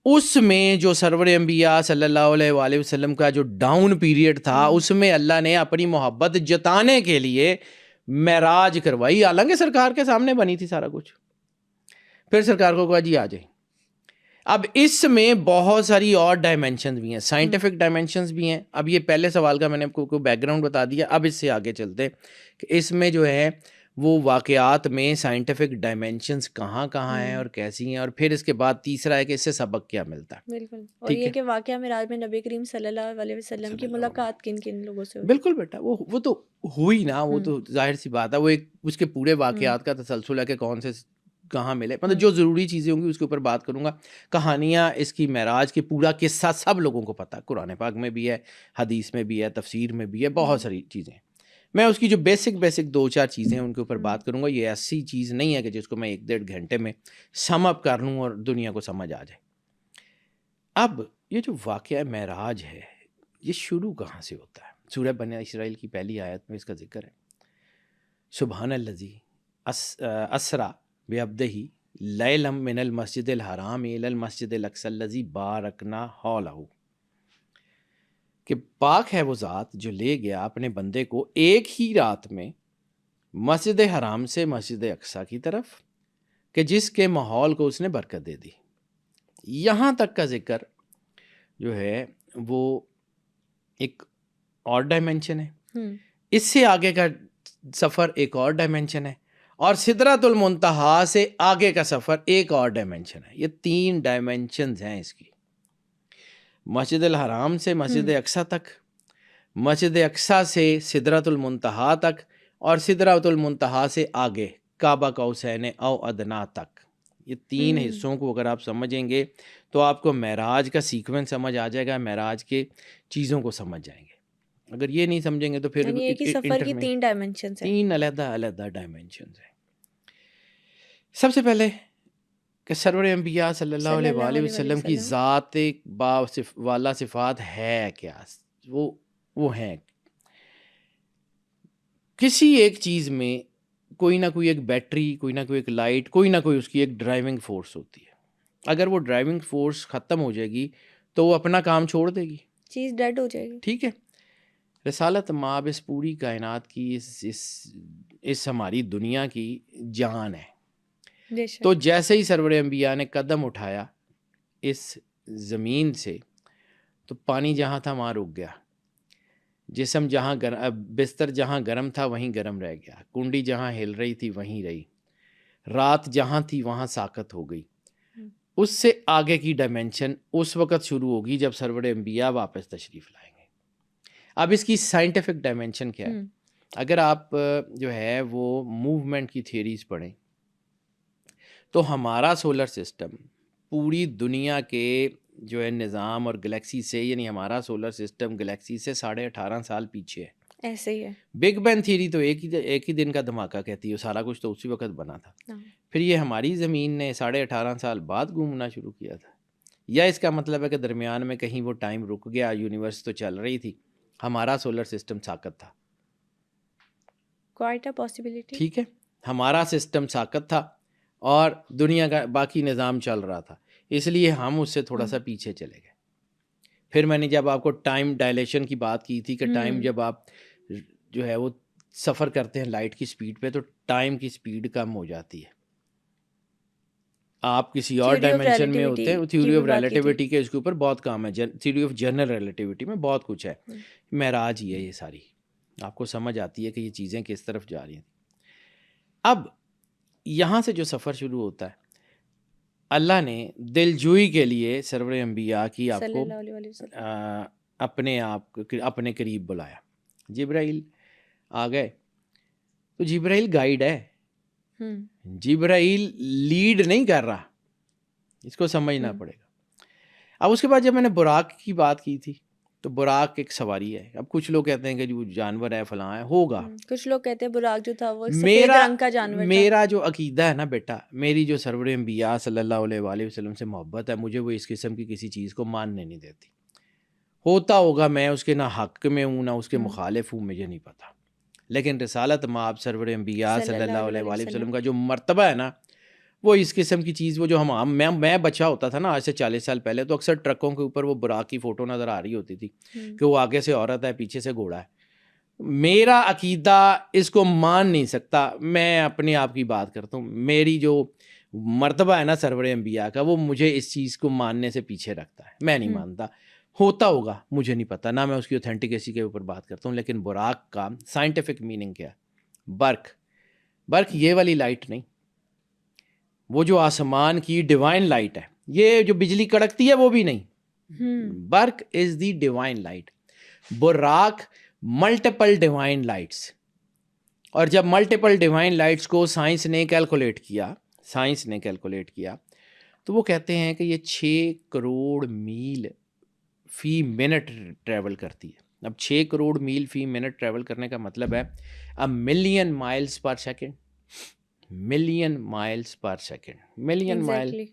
اس میں جو سرور انبیاء صلی اللہ علیہ وآلہ وسلم کا جو ڈاؤن پیریڈ تھا، اس میں اللہ نے اپنی محبت جتانے کے لیے معراج کروائی، حالانکہ سرکار کے سامنے بنی تھی سارا کچھ. پھر سرکار کو کہا جی آ جائیں. اب اس میں بہت ساری اور ڈائمینشنز بھی ہیں، سائنٹیفک ڈائمینشنز بھی ہیں. اب یہ پہلے سوال کا میں نے آپ کو بیک گراؤنڈ بتا دیا، اب اس سے آگے چلتے کہ اس میں جو ہے وہ واقعات میں سائنٹیفک ڈائمینشنز کہاں ہیں اور کیسی ہیں، اور پھر اس کے بعد تیسرا ہے کہ اس سے سبق کیا ملتا ہے. بالکل، اور یہ کہ واقعہ معراج میں نبی کریم صلی اللہ علیہ وسلم کی ملاقات کن کن لوگوں سے ہوئی. بالکل بیٹا، وہ تو ہوئی نا، وہ تو ظاہر سی بات ہے، وہ ایک اس کے پورے واقعات کا تسلسل ہے کہ کون سے کہاں ملے, مطلب جو ضروری چیزیں ہوں گی اس کے اوپر بات کروں گا. کہانیاں اس کی معراج کے پورا قصہ سب لوگوں کو پتہ, قرآن پاک میں بھی ہے, حدیث میں بھی ہے, تفسیر میں بھی ہے, بہت ساری چیزیں. میں اس کی جو بیسک 2-4 چیزیں ہیں ان کے اوپر بات کروں گا. یہ ایسی چیز نہیں ہے کہ جس کو میں 1-1.5 گھنٹے میں سم اپ کر لوں اور دنیا کو سمجھ آ جائے. اب یہ جو واقعہ معراج ہے یہ شروع کہاں سے ہوتا ہے؟ سورہ بنی اسرائیل کی پہلی آیت میں اس کا ذکر ہے. سبحان الذی اسرا بعبدہ لیلا من المسجد الحرام الی المسجد الاقصی الذی بارکنا حولہ, کہ پاک ہے وہ ذات جو لے گیا اپنے بندے کو ایک ہی رات میں مسجد حرام سے مسجد اقصی کی طرف, کہ جس کے ماحول کو اس نے برکت دے دی. یہاں تک کا ذکر جو ہے وہ ایک اور ڈائمینشن ہے, اس سے آگے کا سفر ایک اور ڈائمینشن ہے, اور سدرۃ المنتہا سے آگے کا سفر ایک اور ڈائمینشن ہے. یہ 3 ڈائمینشنز ہیں اس کی. مسجد الحرام سے مسجد اقصی تک, مسجد اقصی سے سدرۃ المنتہا تک, اور سدرۃ المنتہا سے آگے کعبہ قوسین او ادنا تک. یہ 3 حصوں کو اگر آپ سمجھیں گے تو آپ کو معراج کا سیکوینس سمجھ آ جائے گا, معراج کے چیزوں کو سمجھ جائیں گے. اگر یہ نہیں سمجھیں گے تو پھر ایک ہی سفر کی 3 ڈائمینشنز ہیں, 3 علیحدہ ڈائمینشنز ہیں. سب سے پہلے کہ سرور انبیاء صلی اللہ علیہ وآلہ وسلم کی ذات والا صفات ہے کیا؟ وہ ہیں کسی ایک چیز میں کوئی نہ کوئی ایک بیٹری, کوئی نہ کوئی ایک لائٹ, کوئی نہ کوئی اس کی ایک ڈرائیونگ فورس ہوتی ہے. اگر وہ ڈرائیونگ فورس ختم ہو جائے گی تو وہ اپنا کام چھوڑ دے گی, چیز ڈیڈ ہو جائے گی. ٹھیک ہے. رسالت مآب اس پوری کائنات کی اس ہماری دنیا کی جان ہے. تو جیسے ہی سرور انبیاء نے قدم اٹھایا اس زمین سے تو پانی جہاں تھا وہاں رک گیا, جسم جہاں بستر جہاں گرم تھا وہیں گرم رہ گیا, کنڈی جہاں ہل رہی تھی وہیں رہی, رات جہاں تھی وہاں ساکت ہو گئی. اس سے آگے کی ڈائمینشن اس وقت شروع ہوگی جب سرور انبیاء واپس تشریف لائیں گے. اب اس کی سائنٹیفک ڈائمینشن کیا ہے؟ اگر آپ جو ہے وہ موومنٹ کی تھیریز پڑھیں تو ہمارا سولر سسٹم پوری دنیا کے جو ہے نظام اور گلیکسی سے, یعنی ہمارا سولر سسٹم گلیکسی سے 18.5 سال پیچھے ہے. ایسے ہی ہے. بگ بینگ تھیری تو ایک ہی دن کا دھماکہ کہتی ہے, سارا کچھ تو اسی وقت بنا تھا. پھر یہ ہماری زمین نے 18.5 سال بعد گھومنا شروع کیا تھا, یا اس کا مطلب ہے کہ درمیان میں کہیں وہ ٹائم رک گیا, یونیورس تو چل رہی تھی, ہمارا سولر سسٹم ساکت تھا. Quite a possibility. ٹھیک ہے, ہمارا سسٹم ساکت تھا اور دنیا کا باقی نظام چل رہا تھا, اس لیے ہم اس سے تھوڑا سا پیچھے چلے گئے. پھر میں نے جب آپ کو ٹائم ڈائلیشن کی بات کی تھی کہ ٹائم جب آپ جو ہے وہ سفر کرتے ہیں لائٹ کی سپیڈ پہ تو ٹائم کی سپیڈ کم ہو جاتی ہے. آپ کسی اور ڈائمینشن میں ہوتے ہیں, تھیوری آف ریلیٹیوٹی کے اس کے اوپر بہت کام ہے, تھیوری آف جنرل ریلیٹیوٹی میں بہت کچھ ہے. معراج ہی ہے یہ ساری, آپ کو سمجھ آتی ہے کہ یہ چیزیں کس طرف جا رہی ہیں. اب یہاں سے جو سفر شروع ہوتا ہے, اللہ نے دل جوئی کے لیے سرور انبیاء کی آپ کو اپنے قریب بلایا. جبرائیل آ گئے تو جبرائیل گائیڈ ہے, جبرائیل لیڈ نہیں کر رہا, اس کو سمجھنا پڑے گا. اب اس کے بعد جب میں نے براق کی بات کی تھی تو براق ایک سواری ہے. اب کچھ لوگ کہتے ہیں کہ جو جانور ہے فلاں ہے, ہوگا. کچھ لوگ کہتے ہیں براق جو تھا وہ سفید رنگ کا جانور تھا. میرا جو عقیدہ ہے نا بیٹا, میری جو سرور انبیاء صلی اللہ علیہ وآلہ وسلم سے محبت ہے, مجھے وہ اس قسم کی کسی چیز کو ماننے نہیں دیتی. ہوتا ہوگا, میں اس کے نہ حق میں ہوں نہ اس کے مخالف ہوں, مجھے نہیں پتا. لیکن رسالت مآب سرور انبیاء صلی اللہ علیہ وآلہ وسلم کا جو مرتبہ ہے نا, وہ اس قسم کی چیز, وہ جو میں بچہ ہوتا تھا نا آج سے 40 سال پہلے, تو اکثر ٹرکوں کے اوپر وہ براق کی فوٹو نظر آ رہی ہوتی تھی کہ وہ آگے سے عورت ہے پیچھے سے گھوڑا ہے. میرا عقیدہ اس کو مان نہیں سکتا, میں اپنے آپ کی بات کرتا ہوں. میری جو مرتبہ ہے نا سرور انبیاء کا, وہ مجھے اس چیز کو ماننے سے پیچھے رکھتا ہے. میں نہیں مانتا, ہوتا ہوگا مجھے نہیں پتا, نہ میں اس کی اوتھینٹیکیسی کے اوپر بات کرتا ہوں. لیکن براق کا سائنٹیفک میننگ کیا ہے؟ برق یہ والی لائٹ نہیں, وہ جو آسمان کی ڈیوائن لائٹ ہے, یہ جو بجلی کڑکتی ہے وہ بھی نہیں. برق از دی ڈیوائن لائٹ, براق ملٹیپل ڈیوائن لائٹس. اور جب ملٹیپل ڈیوائن لائٹس کو سائنس نے کیلکولیٹ کیا سائنس نے کیلکولیٹ کیا تو وہ کہتے ہیں کہ یہ 6 کروڑ میل فی منٹ ٹریول کرتی ہے. اب 6 کروڑ میل فی منٹ ٹریول کرنے کا مطلب ہے million miles per second. Million miles per second. Million مائل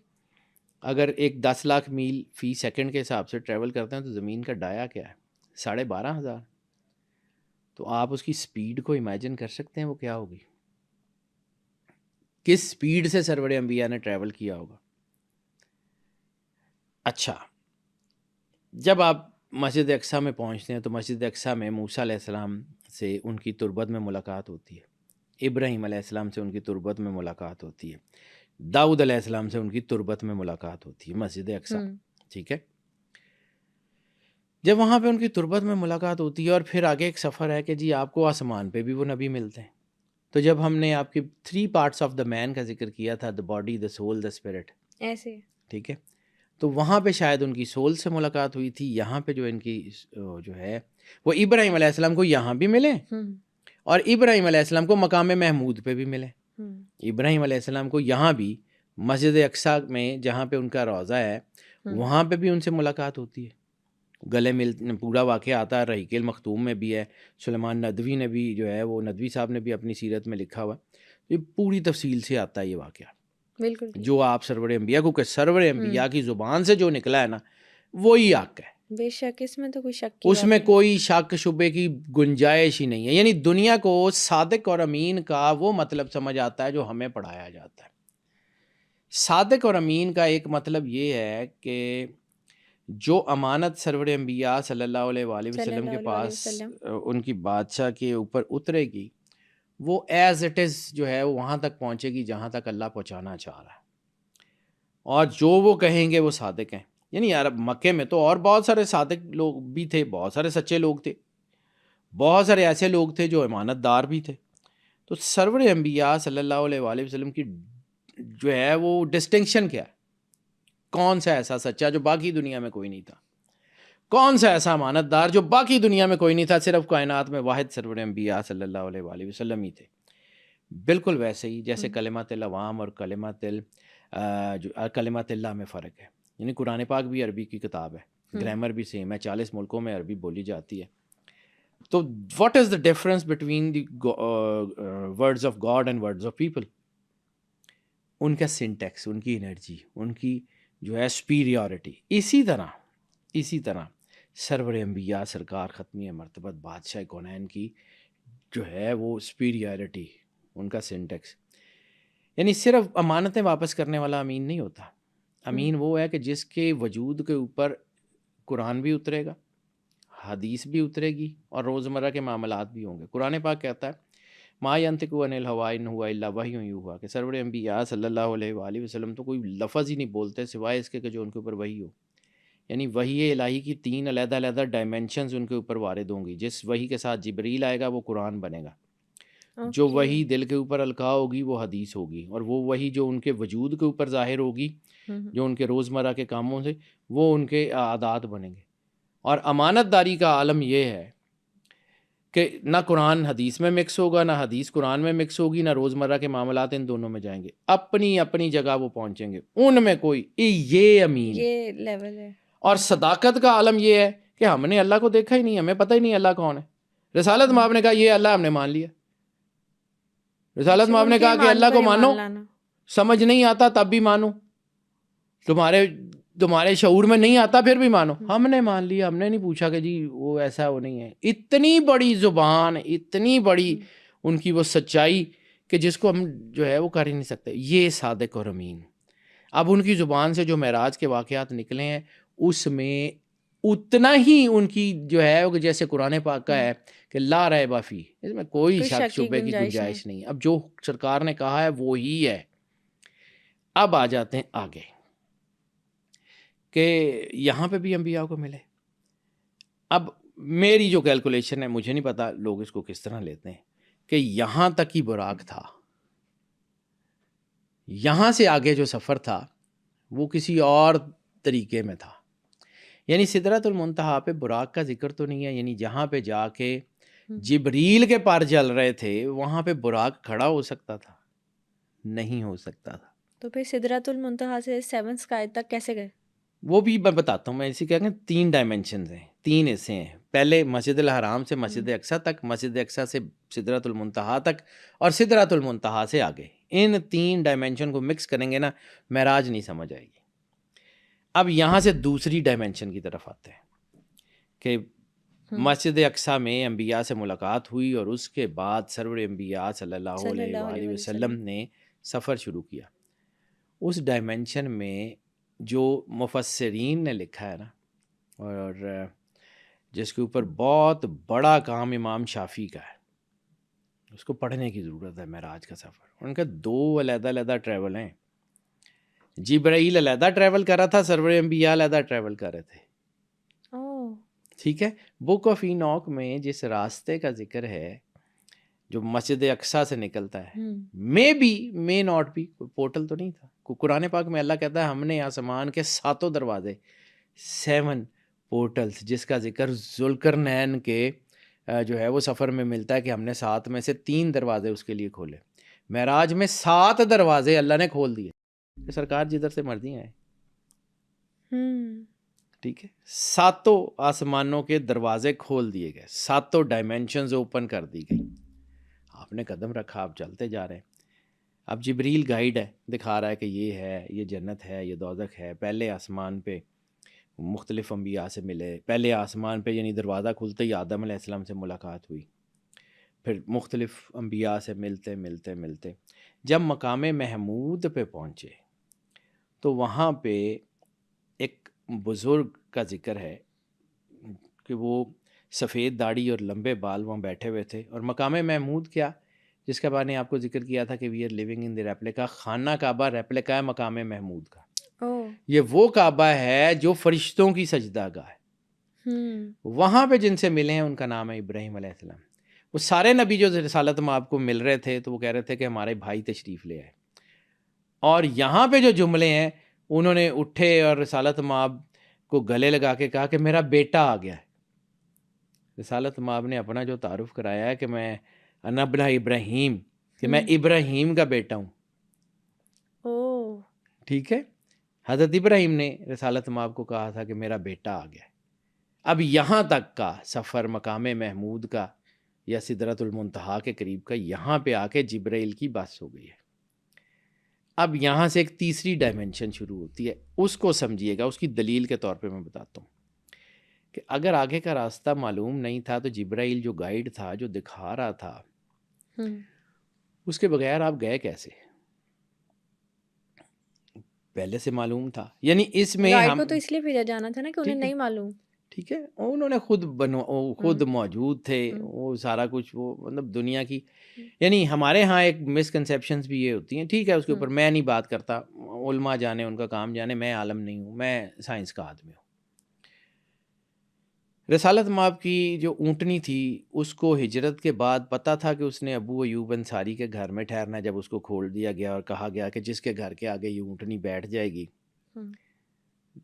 اگر ایک 10 لاکھ میل فی سیکنڈ کے حساب سے ٹریول کرتے ہیں تو زمین کا ڈایا کیا ہے 12,500. تو آپ اس کی سپیڈ کو امیجن کر سکتے ہیں وہ کیا ہوگی, کس سپیڈ سے سرور انبیاء نے ٹریول کیا ہوگا. اچھا, جب آپ مسجد اقصیٰ میں پہنچتے ہیں تو مسجد اقصیٰ میں موسیٰ علیہ السلام سے ان کی تربت میں ملاقات ہوتی ہے, ابراہیم علیہ السلام سے ان کی تربت میں ملاقات ہوتی ہے, داؤد علیہ السلام سے ان کی تربت میں ملاقات ہوتی ہے مسجد اقصیٰ. ٹھیک ہے, جب وہاں پہ ان کی تربت میں ملاقات ہوتی ہے اور پھر آگے ایک سفر ہے کہ جی آپ کو آسمان پہ بھی وہ نبی ملتے ہیں. تو جب ہم نے آپ کی 3 پارٹس آف دا مین کا ذکر کیا تھا, the body, the civil, the spirit, ایسے, ٹھیک ہے, تو وہاں پہ شاید ان کی سول سے ملاقات ہوئی تھی. یہاں پہ جو ان کی جو ہے وہ ابراہیم علیہ السلام کو یہاں بھی ملے اور ابراہیم علیہ السلام کو مقام محمود پہ بھی ملے. ابراہیم علیہ السلام کو یہاں بھی مسجد اقصیٰ میں جہاں پہ ان کا روضہ ہے وہاں پہ بھی ان سے ملاقات ہوتی ہے, گلے مل, پورا واقعہ آتا ہے. رحیق المختوم میں بھی ہے, سلیمان ندوی نے بھی جو ہے وہ ندوی صاحب نے بھی اپنی سیرت میں لکھا ہوا ہے, یہ پوری تفصیل سے آتا ہے یہ واقعہ. بالکل, جو آپ سرور انبیاء کو کہ سرور انبیاء کی زبان سے جو نکلا ہے نا وہی حق ہے. بے شک, اس میں تو کوئی شک اس میں کوئی شک شبے کی گنجائش ہی نہیں ہے. یعنی دنیا کو صادق اور امین کا وہ مطلب سمجھ آتا ہے جو ہمیں پڑھایا جاتا ہے. صادق اور امین کا ایک مطلب یہ ہے کہ جو امانت سرور انبیاء صلی اللہ علیہ وآلہ وسلم کے پاس ان کی بادشاہ کے اوپر اترے گی وہ ایز اٹ از جو ہے وہاں تک پہنچے گی جہاں تک اللہ پہنچانا چاہ رہا ہے, اور جو وہ کہیں گے وہ صادق ہیں. یعنی یار مکے میں تو اور بہت سارے صادق لوگ بھی تھے, بہت سارے سچے لوگ تھے, بہت سارے ایسے لوگ تھے جو امانت دار بھی تھے. تو سرور انبیاء صلی اللہ علیہ وآلہ وسلم کی جو ہے وہ ڈسٹنکشن کیا ہے, کون سا ایسا سچا جو باقی دنیا میں کوئی نہیں تھا, کون سا ایسا امانت دار جو باقی دنیا میں کوئی نہیں تھا, صرف کائنات میں واحد سرور انبیاء صلی اللہ علیہ وآلہ وسلم ہی تھے. بالکل ویسے ہی جیسے کلمات العوام اور کلمات اللہ میں فرق ہے. یعنی قرآن پاک بھی عربی کی کتاب ہے, گرامر بھی سیم ہے, 40 ملکوں میں عربی بولی جاتی ہے. تو what is the difference between the words of God and words of people? ان کا سنٹیکس, ان کی انرجی, ان کی جو ہے سپیریورٹی. اسی طرح سرور انبیاء سرکار ختمی مرتبت بادشاہ کونین کی جو ہے وہ سپیریورٹی, ان کا سنٹیکس. یعنی صرف امانتیں واپس کرنے والا امین نہیں ہوتا. امین وہ ہے کہ جس کے وجود کے اوپر قرآن بھی اترے گا, حدیث بھی اترے گی, اور روزمرہ کے معاملات بھی ہوں گے. قرآن پاک کہتا ہے ما ینطق عن الہوی ان ہوا الا وحی یوحی, کہ سرور انبیاء صلی اللہ علیہ وآلہ وسلم تو کوئی لفظ ہی نہیں بولتے سوائے اس کے کہ جو ان کے اوپر وحی ہو. یعنی وحی الہی کی 3 علیحدہ ڈائمینشنز ان کے اوپر وارد ہوں گی. جس وحی کے ساتھ جبریل آئے گا وہ قرآن بنے گا, جو وحی دل کے اوپر القاء ہوگی وہ حدیث ہوگی, اور وہ وحی جو ان کے وجود کے اوپر ظاہر ہوگی, جو ان کے روزمرہ کے کاموں سے, وہ ان کے عادات بنیں گے. اور امانت داری کا عالم یہ ہے کہ نہ قرآن حدیث میں مکس ہوگا, نہ حدیث قرآن میں مکس ہوگی, نہ روزمرہ کے معاملات ان دونوں میں جائیں گے, اپنی اپنی جگہ وہ پہنچیں گے, ان میں کوئی یہ امین, یہ لیول ہے. اور صداقت کا عالم یہ ہے کہ ہم نے اللہ کو دیکھا ہی نہیں, ہمیں پتہ ہی نہیں اللہ کون ہے. رسالت مآب نے کہا یہ اللہ ہم نے مان لیا. رسالت مآب نے کہا کہ اللہ کو مانو, سمجھ نہیں آتا تب بھی مانو, تمہارے شعور میں نہیں آتا پھر بھی مانو. ہم نے مان لیا, ہم نے نہیں پوچھا کہ جی وہ ایسا وہ نہیں ہے. اتنی بڑی زبان, اتنی بڑی ان کی وہ سچائی کہ جس کو ہم جو ہے وہ کر ہی نہیں سکتے. یہ صادق اور امین. اب ان کی زبان سے جو معراج کے واقعات نکلے ہیں اس میں اتنا ہی ان کی جو ہے وہ جیسے قرآن پاک کا ہے کہ لا ریب فیہ, اس میں کوئی شک شبے کی گنجائش نہیں. اب جو سرکار نے کہا ہے وہی ہے. اب آ جاتے ہیں آگے کہ یہاں پہ بھی انبیاء کو ملے. اب میری جو کیلکولیشن ہے, مجھے نہیں پتا لوگ اس کو کس طرح لیتے ہیں, کہ یہاں تک ہی براق تھا, یہاں سے آگے جو سفر تھا وہ کسی اور طریقے میں تھا. یعنی سدرۃ المنتہا پہ براق کا ذکر تو نہیں ہے. یعنی جہاں پہ جا کے جبریل کے پر جل رہے تھے وہاں پہ براق کھڑا ہو سکتا تھا؟ نہیں ہو سکتا تھا. تو پھر سدرۃ المنتہا سے 7 اسکائی تک کیسے گئے؟ وہ بھی میں بتاتا ہوں، میں اسی کہہ 3 ڈائمینشنز ہیں، 3 حصے ہیں. پہلے مسجد الحرام سے مسجد اقصیٰ تک، مسجد اقصیٰ سے سدرۃ المنتہا تک، اور سدرۃ المنتہا سے آگے. ان 3 ڈائمینشن کو مکس کریں گے نا، معراج نہیں سمجھ آئے گی. اب یہاں سے دوسری ڈائمینشن کی طرف آتے ہیں کہ مسجد اقصیٰ میں انبیاء سے ملاقات ہوئی، اور اس کے بعد سرور انبیاء صلی اللہ علیہ وآلہ وسلم نے سفر شروع کیا. اس ڈائمینشن میں جو مفسرین نے لکھا ہے نا، اور جس کے اوپر بہت بڑا کام امام شافعی کا ہے، اس کو پڑھنے کی ضرورت ہے. معراج کا سفر ان کا 2 علیحدہ علیحدہ ٹریول ہیں. جبرائیل علیحدہ ٹریول کر رہا تھا، سرور انبیاء علیحدہ ٹریول کر رہے تھے. ٹھیک ہے. بک آف اینوک میں جس راستے کا ذکر ہے جو مسجد اقصیٰ سے نکلتا ہے، مے ناٹ بی، کوئی پورٹل تو نہیں تھا. قرآن پاک میں اللہ کہتا ہے ہم نے آسمان کے 7 دروازے، 7 پورٹلز، جس کا ذکر ذوالقرنین کے جو ہے وہ سفر میں ملتا ہے کہ ہم نے 7 میں سے 3 دروازے اس کے لیے کھولے. معراج میں 7 دروازے اللہ نے کھول دیے کہ سرکار جدھر سے مرضی آئے. ٹھیک ہے. 7 آسمانوں کے دروازے کھول دیے گئے، 7 ڈائمینشنز اوپن کر دی گئی. آپ نے قدم رکھا، آپ چلتے جا رہے ہیں. اب جبریل گائیڈ ہے، دکھا رہا ہے کہ یہ ہے، یہ جنت ہے، یہ دوزخ ہے. پہلے آسمان پہ مختلف انبیاء سے ملے. پہلے آسمان پہ یعنی دروازہ کھلتے ہی آدم علیہ السلام سے ملاقات ہوئی. پھر مختلف انبیاء سے ملتے ملتے ملتے جب مقام محمود پہ پہنچے تو وہاں پہ ایک بزرگ کا ذکر ہے کہ وہ سفید داڑھی اور لمبے بال وہاں بیٹھے ہوئے تھے. اور مقام محمود کیا، جس کے بارے میں آپ کو ذکر کیا تھا کہ we are living in the replica. خانہ کعبہ ریپلیکا ہے مقام محمود کا. یہ وہ کعبہ ہے جو فرشتوں کی سجدہ گاہ ہے. وہاں پہ جن سے ملے ہیں ان کا نام ہے ابراہیم علیہ السلام. وہ سارے نبی جو رسالت میں آپ کو مل رہے تھے تو وہ کہہ رہے تھے کہ ہمارے بھائی تشریف لے آئے. اور یہاں پہ جو جملے ہیں، انہوں نے اٹھے اور رسالت مآب کو گلے لگا کے کہا کہ میرا بیٹا آ گیا ہے. رسالت مآب نے اپنا جو تعارف کرایا ہے کہ میں انا ابن ابراہیم، کہ میں ابراہیم کا بیٹا ہوں. ٹھیک ہے. حضرت ابراہیم نے رسالت مآب کو کہا تھا کہ میرا بیٹا آ گیا ہے. اب یہاں تک کا سفر مقام محمود کا یا سدرۃ المنتہا کے قریب کا، یہاں پہ آ کے جبرائیل کی بس ہو گئی ہے. اب یہاں سے ایک تیسری ڈائمینشن شروع ہوتی ہے، اس کو سمجھیے گا. اس کی دلیل کے طور پہ میں بتاتا ہوں کہ اگر آگے کا راستہ معلوم نہیں تھا تو جبرائیل جو گائیڈ تھا، جو دکھا رہا تھا، اس کے بغیر آپ گئے کیسے؟ پہلے سے معلوم تھا. یعنی اس میں گائیڈ کو تو اس لیے بھیجا جانا تھا نا کہ انہیں نہیں معلوم. ٹھیک ہے. انہوں نے خود موجود تھے، وہ سارا کچھ، وہ مطلب دنیا کی، یعنی ہمارے ہاں ایک مسکنسیپشنز بھی یہ ہوتی ہیں. ٹھیک ہے، اس کے اوپر میں نہیں بات کرتا، علماء جانے، ان کا کام جانے. میں عالم نہیں ہوں، میں سائنس کا آدمی ہوں. رسالت مآب کی جو اونٹنی تھی، اس کو ہجرت کے بعد پتہ تھا کہ اس نے ابو ایوب انصاری کے گھر میں ٹھہرنا ہے. جب اس کو کھول دیا گیا اور کہا گیا کہ جس کے گھر کے آگے یہ اونٹنی بیٹھ جائے گی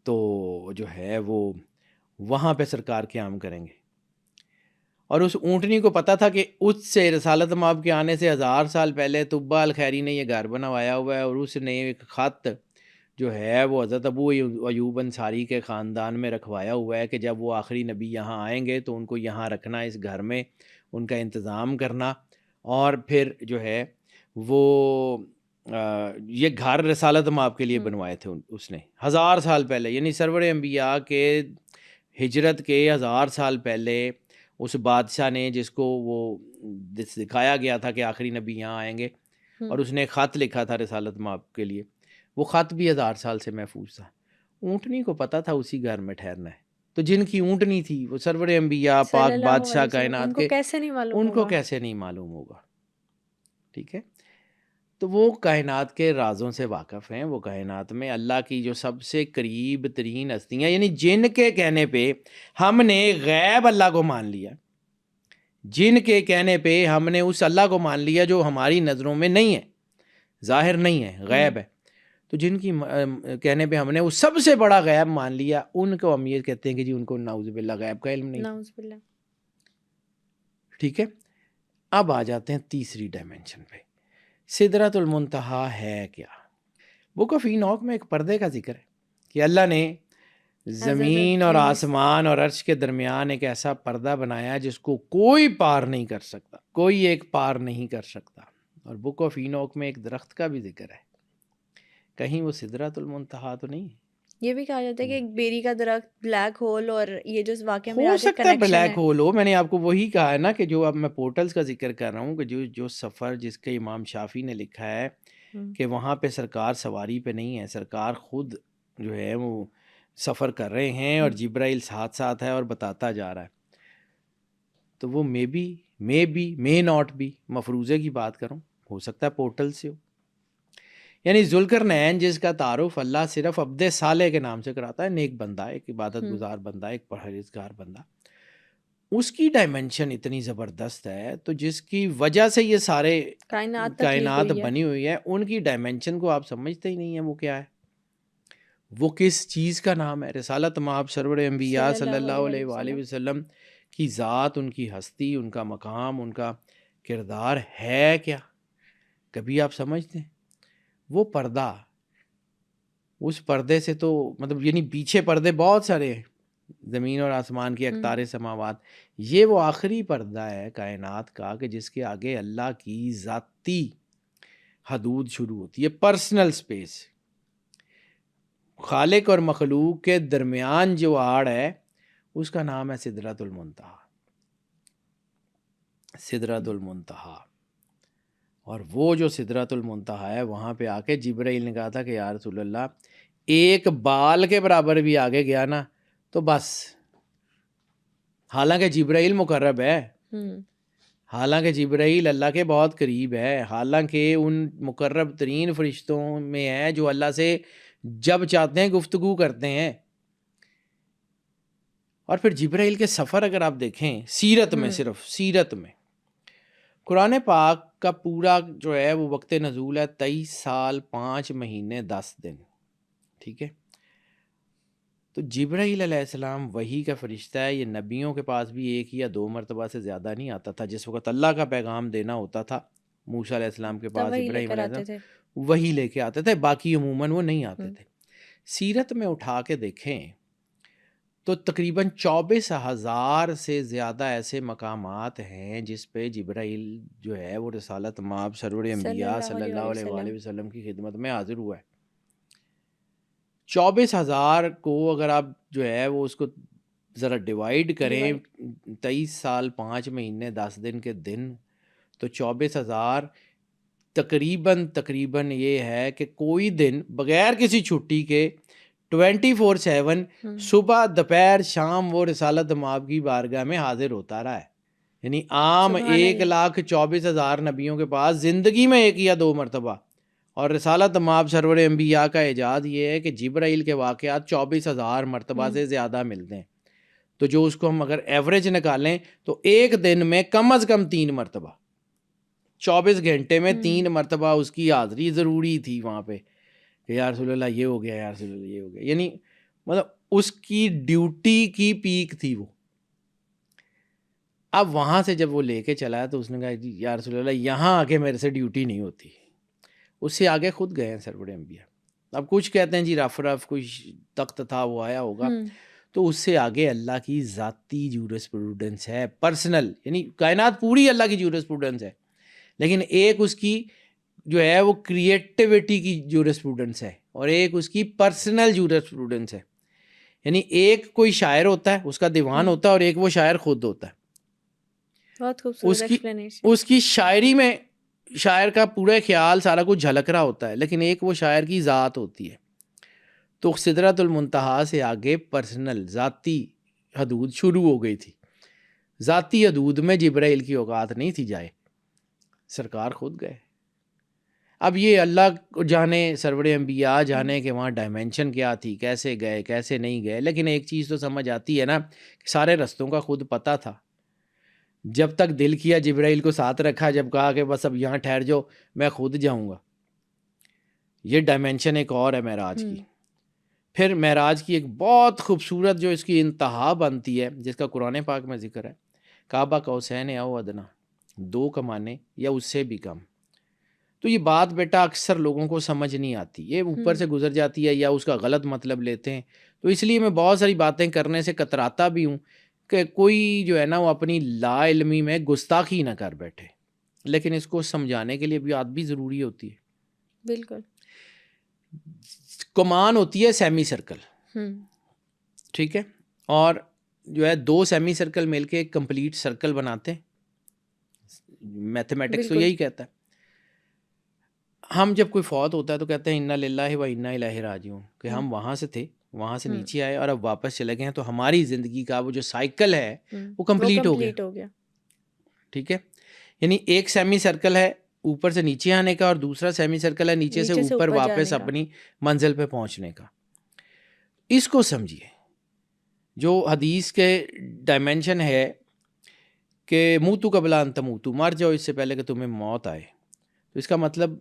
تو جو ہے وہ وہاں پہ سرکار قیام کریں گے. اور اس اونٹنی کو پتہ تھا کہ اس سے رسالت مآب کے آنے سے 1000 سال پہلے طبہ الخیری نے یہ گھر بنوایا ہوا ہے. اور اس نے ایک خط جو ہے وہ حضرت ابو ایوب انصاری کے خاندان میں رکھوایا ہوا ہے کہ جب وہ آخری نبی یہاں آئیں گے تو ان کو یہاں رکھنا، اس گھر میں ان کا انتظام کرنا. اور پھر جو ہے وہ یہ گھر رسالت مآب کے لیے بنوائے تھے اس نے 1000 سال پہلے. یعنی سرور انبیاء کے ہجرت کے 1000 سال پہلے اس بادشاہ نے، جس کو وہ دکھایا گیا تھا کہ آخری نبی یہاں آئیں گے، اور اس نے ایک خط لکھا تھا رسالت مآب کے لیے. وہ خط بھی 1000 سال سے محفوظ تھا. اونٹنی کو پتہ تھا اسی گھر میں ٹھہرنا ہے. تو جن کی اونٹنی تھی وہ سرور انبیاء پاک بادشاہ کائنات کے، ان کو کیسے نہیں معلوم ہوگا؟ ٹھیک ہے. تو وہ کائنات کے رازوں سے واقف ہیں. وہ کائنات میں اللہ کی جو سب سے قریب ترین ہستیاں، یعنی جن کے کہنے پہ ہم نے غیب اللہ کو مان لیا، جن کے کہنے پہ ہم نے اس اللہ کو مان لیا جو ہماری نظروں میں نہیں ہے، ظاہر نہیں ہے، غیب ہے. تو جن کی کہنے پہ ہم نے وہ سب سے بڑا غیب مان لیا، ان کو ہم یہ کہتے ہیں کہ جی ان کو نعوذ باللہ غیب کا علم نہیں. نعوذ باللہ. ٹھیک ہے. اب آ جاتے ہیں تیسری ڈائمینشن پہ. سدرۃ المنتہا ہے کیا؟ بک آف اینوک میں ایک پردے کا ذکر ہے کہ اللہ نے زمین اور آسمان اور عرش کے درمیان ایک ایسا پردہ بنایا جس کو کوئی پار نہیں کر سکتا، کوئی ایک پار نہیں کر سکتا. اور بک آف اینوک میں ایک درخت کا بھی ذکر ہے، کہیں وہ سدرۃ المنتہا تو نہیں ہے؟ یہ بھی کہا جاتا ہے کہ ایک بیری کا درخت، بلیک ہول، اور یہ جو واقعہ میں ہو سکتا ہے بلیک ہول ہو. میں نے آپ کو وہی کہا ہے نا کہ جو اب میں پورٹلز کا ذکر کر رہا ہوں کہ جو سفر جس کے امام شافعی نے لکھا ہے کہ وہاں پہ سرکار سواری پہ نہیں ہے، سرکار خود جو ہے وہ سفر کر رہے ہیں اور جبرائیل ساتھ ساتھ ہے اور بتاتا جا رہا ہے. تو وہ مے ناٹ بی، مفروضے کی بات کروں، ہو سکتا ہے پورٹل سے ہو. یعنی ذوالقرنین جس کا تعارف اللہ صرف عبد صالح کے نام سے کراتا ہے، نیک بندہ، ایک عبادت گزار بندہ، ایک پرہیزگار بندہ، اس کی ڈائمنشن اتنی زبردست ہے، تو جس کی وجہ سے یہ سارے کائنات بنی ہوئی ہے، ان کی ڈائمنشن کو آپ سمجھتے ہی نہیں ہیں وہ کیا ہے، وہ کس چیز کا نام ہے. رسالت مآب سرور انبیاء صلی اللہ علیہ وآلہ وسلم کی ذات، ان کی ہستی، ان کا مقام، ان کا کردار ہے کیا؟ کبھی آپ سمجھتے ہیں وہ پردہ، اس پردے سے تو مطلب یعنی پیچھے پردے بہت سارے ہیں، زمین اور آسمان کی اقطار سماوات، یہ وہ آخری پردہ ہے کائنات کا کہ جس کے آگے اللہ کی ذاتی حدود شروع ہوتی ہے، پرسنل سپیس. خالق اور مخلوق کے درمیان جو آڑ ہے اس کا نام ہے سدرۃ المنتہا. سدرۃ المنتہا. اور وہ جو سدرۃ المنتہا ہے وہاں پہ آ کے جبرائیل نے کہا تھا کہ یا رسول اللہ ایک بال کے برابر بھی آگے گیا نا تو بس. حالانکہ جبرائیل مقرب ہے، حالانکہ جبرائیل اللہ کے بہت قریب ہے، حالانکہ ان مقرب ترین فرشتوں میں ہے جو اللہ سے جب چاہتے ہیں گفتگو کرتے ہیں. اور پھر جبرائیل کے سفر اگر آپ دیکھیں سیرت میں، صرف سیرت میں قرآن پاک کا پورا جو ہے وہ وقت نزول ہے 23 سال 5 مہینے 10 دن. ٹھیک ہے، تو جبرائیل علیہ السلام وحی کا فرشتہ ہے، یہ نبیوں کے پاس بھی 1 یا 2 مرتبہ سے زیادہ نہیں آتا تھا. جس وقت اللہ کا پیغام دینا ہوتا تھا موسیٰ علیہ السلام کے پاس، ابراہیم علیہ السلام وہی لے کے آتے تھے، باقی عموماً وہ نہیں آتے تھے. سیرت میں اٹھا کے دیکھیں تو تقریباً 24,000 سے زیادہ ایسے مقامات ہیں جس پہ جبرائیل جو ہے وہ رسالت مآب سرور انبیاء صلی اللہ علیہ وآلہ وسلم کی خدمت میں حاضر ہوا ہے. 24,000 کو اگر آپ جو ہے وہ اس کو ذرا ڈیوائیڈ کریں 23 سال 5 مہینے 10 دن کے دن، تو 24,000 تقریباً یہ ہے کہ کوئی دن بغیر کسی چھٹی کے 24/7 صبح دوپہر شام وہ رسالت مآب کی بارگاہ میں حاضر ہوتا رہا ہے. یعنی عام 1,24,000 نبیوں کے پاس زندگی میں 1 یا 2 مرتبہ، اور رسالت مآب سرور انبیاء کا اعجاز یہ ہے کہ جبرائیل کے واقعات 24,000 مرتبہ سے زیادہ ملتے ہیں. تو جو اس کو ہم اگر ایوریج نکالیں تو ایک دن میں کم از کم 3 مرتبہ، 24 گھنٹے میں 3 مرتبہ اس کی حاضری ضروری تھی وہاں پہ کہ یا رسول اللہ یہ ہو گیا، یا رسول اللہ یہ ہو گیا. یعنی مطلب اس کی ڈیوٹی کی پیک تھی وہ. اب وہاں سے جب وہ لے کے چلا ہے تو اس نے کہا جی یا رسول اللہ یہاں آ کے میرے سے ڈیوٹی نہیں ہوتی. اس سے آگے خود گئے ہیں سرور انبیاء. اب کچھ کہتے ہیں جی رف کچھ تخت تھا وہ آیا ہوگا، تو اس سے آگے اللہ کی ذاتی جورسپروڈنس ہے، پرسنل. یعنی کائنات پوری اللہ کی جورسپروڈنس ہے، لیکن ایک اس کی جو ہے وہ کریٹیوٹی کی جورسپروڈنس ہے اور ایک اس کی پرسنل جورسپروڈنس ہے. یعنی ایک کوئی شاعر ہوتا ہے، اس کا دیوان ہوتا ہے، اور ایک وہ شاعر خود ہوتا ہے. بہت خوبصورت اس کی شاعری میں شاعر کا پورا خیال سارا کچھ جھلک رہا ہوتا ہے، لیکن ایک وہ شاعر کی ذات ہوتی ہے. تو سدرۃ المنتہا سے آگے پرسنل ذاتی حدود شروع ہو گئی تھی. ذاتی حدود میں جبرائیل کی اوقات نہیں تھی جائے، سرکار خود گئے. اب یہ اللہ جانے، سرور انبیاء جانے کہ وہاں ڈائمنشن کیا تھی، کیسے گئے کیسے نہیں گئے. لیکن ایک چیز تو سمجھ آتی ہے نا کہ سارے رستوں کا خود پتہ تھا. جب تک دل کیا جبرائیل کو ساتھ رکھا، جب کہا کہ بس اب یہاں ٹھہر جاؤ میں خود جاؤں گا. یہ ڈائمنشن ایک اور ہے معراج کی. پھر معراج کی ایک بہت خوبصورت جو اس کی انتہا بنتی ہے جس کا قرآن پاک میں ذکر ہے، کعبہ قوسین او ادنا، 2 کمانے یا اس سے بھی کم. تو یہ بات بیٹا اکثر لوگوں کو سمجھ نہیں آتی، یہ اوپر سے گزر جاتی ہے یا اس کا غلط مطلب لیتے ہیں. تو اس لیے میں بہت ساری باتیں کرنے سے کتراتا بھی ہوں کہ کوئی جو ہے نا وہ اپنی لا علمی میں گستاخی نہ کر بیٹھے، لیکن اس کو سمجھانے کے لیے بات بھی ضروری ہوتی ہے. بالکل. کمان ہوتی ہے سیمی سرکل، ٹھیک ہے، اور جو ہے 2 سیمی سرکل مل کے ایک کمپلیٹ سرکل بناتے ہیں. میتھمیٹکس تو بالکل. یہی کہتا ہے. ہم جب کوئی فوت ہوتا ہے تو کہتے ہیں انا للہ و انا الیہ راجعون، کہ ہم وہاں سے تھے، وہاں سے نیچے آئے اور اب واپس چلے گئے ہیں، تو ہماری زندگی کا وہ جو سائیکل ہے وہ کمپلیٹ ہو گیا. ٹھیک ہے، یعنی ایک سیمی سرکل ہے اوپر سے نیچے آنے کا اور دوسرا سیمی سرکل ہے نیچے سے اوپر واپس اپنی منزل پہ پہنچنے کا. اس کو سمجھیے. جو حدیث کے ڈائمینشن ہے کہ موتو قبل ان تموتو، مر جاؤ اس سے پہلے کہ تمہیں موت آئے، تو اس کا مطلب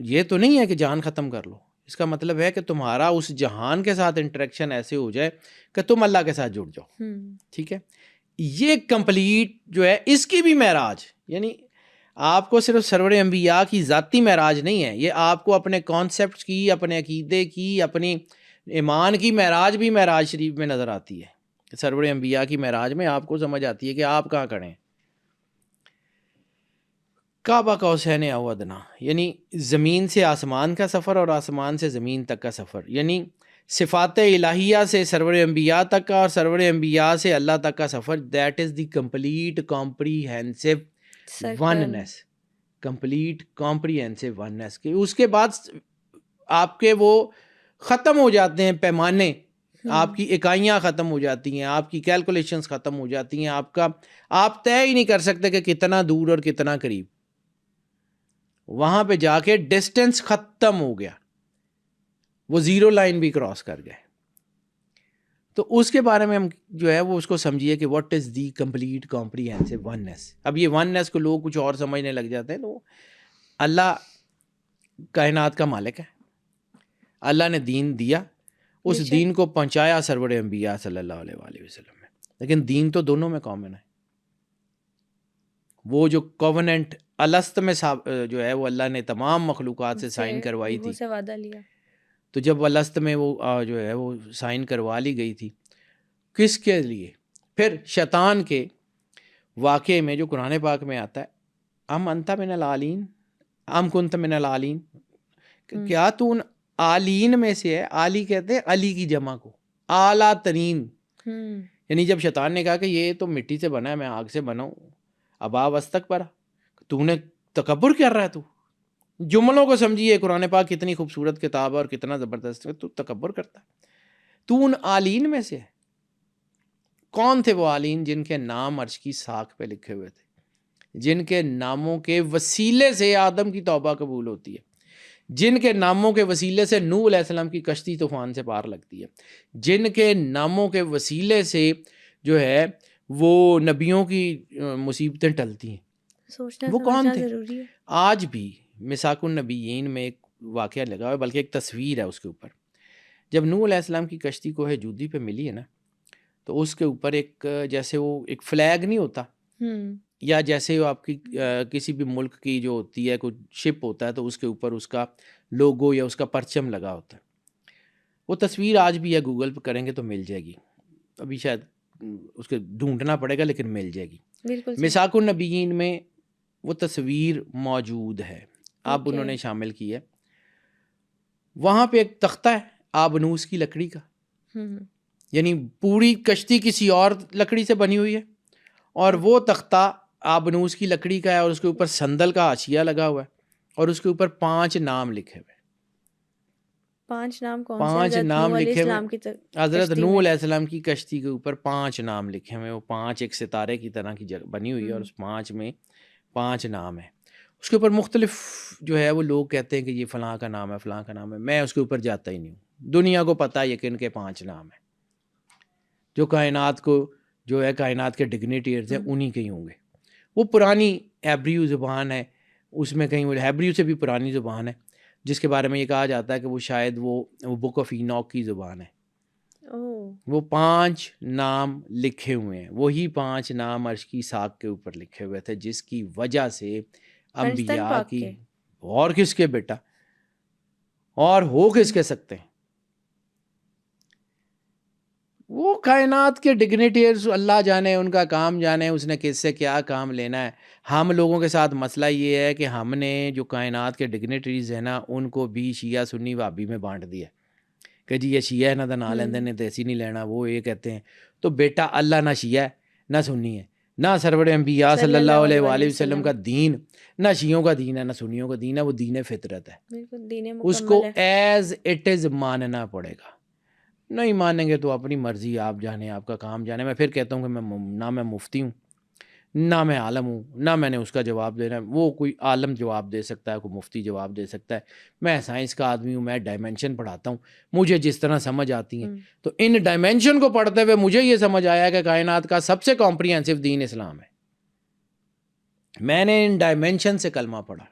یہ تو نہیں ہے کہ جان ختم کر لو. اس کا مطلب ہے کہ تمہارا اس جہان کے ساتھ انٹریکشن ایسے ہو جائے کہ تم اللہ کے ساتھ جڑ جاؤ. ٹھیک ہے، یہ کمپلیٹ جو ہے اس کی بھی معراج، یعنی آپ کو صرف سرور انبیاء کی ذاتی معراج نہیں ہے، یہ آپ کو اپنے کانسیپٹس کی، اپنے عقیدے کی، اپنی ایمان کی معراج بھی معراج شریف میں نظر آتی ہے. سرور انبیاء کی معراج میں آپ کو سمجھ آتی ہے کہ آپ کہاں کھڑے ہیں. کعبہ قوسین او ادنیٰ، یعنی زمین سے آسمان کا سفر اور آسمان سے زمین تک کا سفر، یعنی صفات الہیہ سے سرور انبیاء تک کا اور سرور انبیاء سے اللہ تک کا سفر. That is the complete comprehensive oneness, complete comprehensive oneness. کہ اس کے بعد آپ کے وہ ختم ہو جاتے ہیں پیمانے، آپ کی اکائیاں ختم ہو جاتی ہیں، آپ کی کیلکولیشنز ختم ہو جاتی ہیں، آپ طے ہی نہیں کر سکتے کہ کتنا دور اور کتنا قریب. وہاں پہ جا کے ڈسٹینس ختم ہو گیا، وہ زیرو لائن بھی کراس کر گئے. تو اس کے بارے میں ہم جو ہے وہ اس کو سمجھیے کہ what is the complete comprehensive oneness. اب یہ وننس کو لوگ کچھ اور سمجھنے لگ جاتے ہیں. تو اللہ کائنات کا مالک ہے، اللہ نے دین دیا، اس دین کو پہنچایا سرور انبیاء صلی اللہ علیہ وآلہ وسلم میں، لیکن دین تو دونوں میں کامن ہے. وہ جو کووننٹ الست میں جو ہے وہ اللہ نے تمام مخلوقات سے سائن کروائی تھی، وعدہ لیا. تو جب الست میں وہ جو ہے وہ سائن کروا لی گئی تھی، کس کے لیے؟ پھر شیطان کے واقعے میں جو قرآن پاک میں آتا ہے، ام انت من العالین، ام کنت من العالین، کیا تو ان عالین میں سے ہے؟ عالی کہتے ہیں علی کی جمع کو، اعلیٰ ترین. یعنی جب شیطان نے کہا کہ یہ تو مٹی سے بنا ہے، میں آگ سے بنا ہوں، اب آ وستک پڑا، تو نے تکبر کر رہا ہے. تو جملوں کو سمجھیے، قرآن پاک کتنی خوبصورت کتاب ہے اور کتنا زبردست ہے. تو تکبر کرتا ہے، تو ان عالین میں سے ہے. کون تھے وہ عالین؟ جن کے نام عرش کی ساکھ پہ لکھے ہوئے تھے، جن کے ناموں کے وسیلے سے آدم کی توبہ قبول ہوتی ہے، جن کے ناموں کے وسیلے سے نوح علیہ السلام کی کشتی طوفان سے پار لگتی ہے، جن کے ناموں کے وسیلے سے جو ہے وہ نبیوں کی مصیبتیں ٹلتی ہیں. وہ کون تھے؟ آج بھی میثاق النبیین میں ایک واقعہ لگا ہوا ہے، بلکہ ایک تصویر ہے اس کے اوپر. جب نوح علیہ السلام کی کشتی کوہ جودی پہ ملی ہے نا، تو اس کے اوپر ایک جیسے وہ ایک فلیگ نہیں ہوتا، یا جیسے وہ آپ کی کسی بھی ملک کی جو ہوتی ہے کوئی شپ ہوتا ہے تو اس کے اوپر اس کا لوگو یا اس کا پرچم لگا ہوتا ہے. وہ تصویر آج بھی ہے، گوگل پہ کریں گے تو مل جائے گی، ابھی شاید اس کے ڈھونڈنا پڑے گا لیکن مل جائے گی. میثاق النبیین میں وہ تصویر موجود ہے، اب انہوں نے شامل کی ہے. وہاں پہ ایک تختہ ہے آبنوس کی لکڑی کا، یعنی پوری کشتی کسی اور لکڑی سے بنی ہوئی ہے، اور وہ تختہ آبنوس کی لکڑی کا ہے، اور اس کے اوپر صندل کا حاشیہ لگا ہوا ہے، اور اس کے اوپر 5 نام لکھے ہوئے. 5 نام کون سے؟ 5 نام لکھے ہوئے حضرت نوح علیہ السلام کی کشتی کے اوپر 5 نام لکھے ہوئے. وہ 5 ایک ستارے کی طرح کی بنی ہوئی ہے، اور اس 5 میں 5 نام ہیں. اس کے اوپر مختلف جو ہے وہ لوگ کہتے ہیں کہ یہ فلاں کا نام ہے، فلاں کا نام ہے. میں اس کے اوپر جاتا ہی نہیں ہوں. دنیا کو پتہ ہے کہ ان کے 5 نام ہیں، جو کائنات کو جو ہے کائنات کے ڈگنیٹیئرز ہیں انہی کے ہی ہوں گے. وہ پرانی ہیبریو زبان ہے، اس میں کہیں وہ ہیبریو سے بھی پرانی زبان ہے، جس کے بارے میں یہ کہا جاتا ہے کہ وہ شاید وہ بک آف اینوک کی زبان ہے. وہ 5 نام لکھے ہوئے ہیں، وہی 5 نام عرش کی ساکھ کے اوپر لکھے ہوئے تھے، جس کی وجہ سے انبیاء کی اور کس کے بیٹا، اور ہو کس کے سکتے ہیں؟ وہ کائنات کے ڈگنیٹیئرز اللہ جانے، ان کا کام جانے، اس نے کس سے کیا کام لینا ہے۔ ہم لوگوں کے ساتھ مسئلہ یہ ہے کہ ہم نے جو کائنات کے ڈگنیٹریز ہیں نا، ان کو بھی شیعہ سنی وہابی میں بانٹ دیا کہ جی یہ شیعہ ہے نہ نہ لیندے نے دیسی نہیں لینا، وہ یہ کہتے ہیں۔ تو بیٹا اللہ نہ شیعہ ہے نہ سنی ہے، نہ سرور انبیاء صلی اللہ علیہ وآلہ وسلم کا دین، نہ شیعوں کا دین ہے نہ سنیوں کا دین ہے، وہ دین فطرت ہے، بالکل دین اس کو مکمل ہے۔ ایز اٹ از ماننا پڑے گا۔ نہیں مانیں گے تو اپنی مرضی، آپ جانے، آپ کا کام جانے۔ میں پھر کہتا ہوں کہ نہ میں مفتی ہوں، نہ میں عالم ہوں، نہ میں نے اس کا جواب دینا ہے۔ وہ کوئی عالم جواب دے سکتا ہے، کوئی مفتی جواب دے سکتا ہے۔ میں سائنس کا آدمی ہوں، میں ڈائمینشن پڑھاتا ہوں، مجھے جس طرح سمجھ آتی ہیں۔ تو ان ڈائمینشن کو پڑھتے ہوئے مجھے یہ سمجھ آیا کہ کائنات کا سب سے کمپریہنسو دین اسلام ہے۔ میں نے ان ڈائمینشن سے کلمہ پڑھا،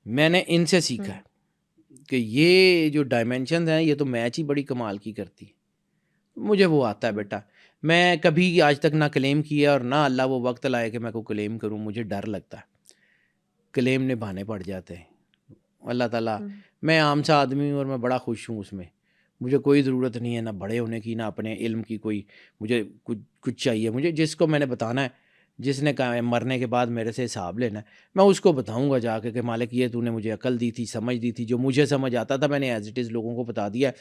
میں نے ان سے سیکھا ہے کہ یہ جو ڈائمینشنز ہیں یہ تو میچ ہی بڑی کمال کی کرتی ہے۔ مجھے وہ آتا ہے بیٹا۔ میں کبھی آج تک نہ کلیم کیا اور نہ اللہ وہ وقت لائے کہ میں کو کلیم کروں۔ مجھے ڈر لگتا ہے، کلیم نبھانے پڑ جاتے ہیں۔ اللہ تعالیٰ، میں عام سا آدمی ہوں اور میں بڑا خوش ہوں اس میں۔ مجھے کوئی ضرورت نہیں ہے نہ بڑے ہونے کی، نہ اپنے علم کی، کوئی مجھے کچھ چاہیے۔ مجھے جس کو میں نے بتانا ہے، جس نے کہا مرنے کے بعد میرے سے حساب لینا ہے، میں اس کو بتاؤں گا جا کے کہ مالک یہ تو نے مجھے عقل دی تھی، سمجھ دی تھی، جو مجھے سمجھ آتا تھا میں نے ایز اٹ از لوگوں کو بتا دیا ہے۔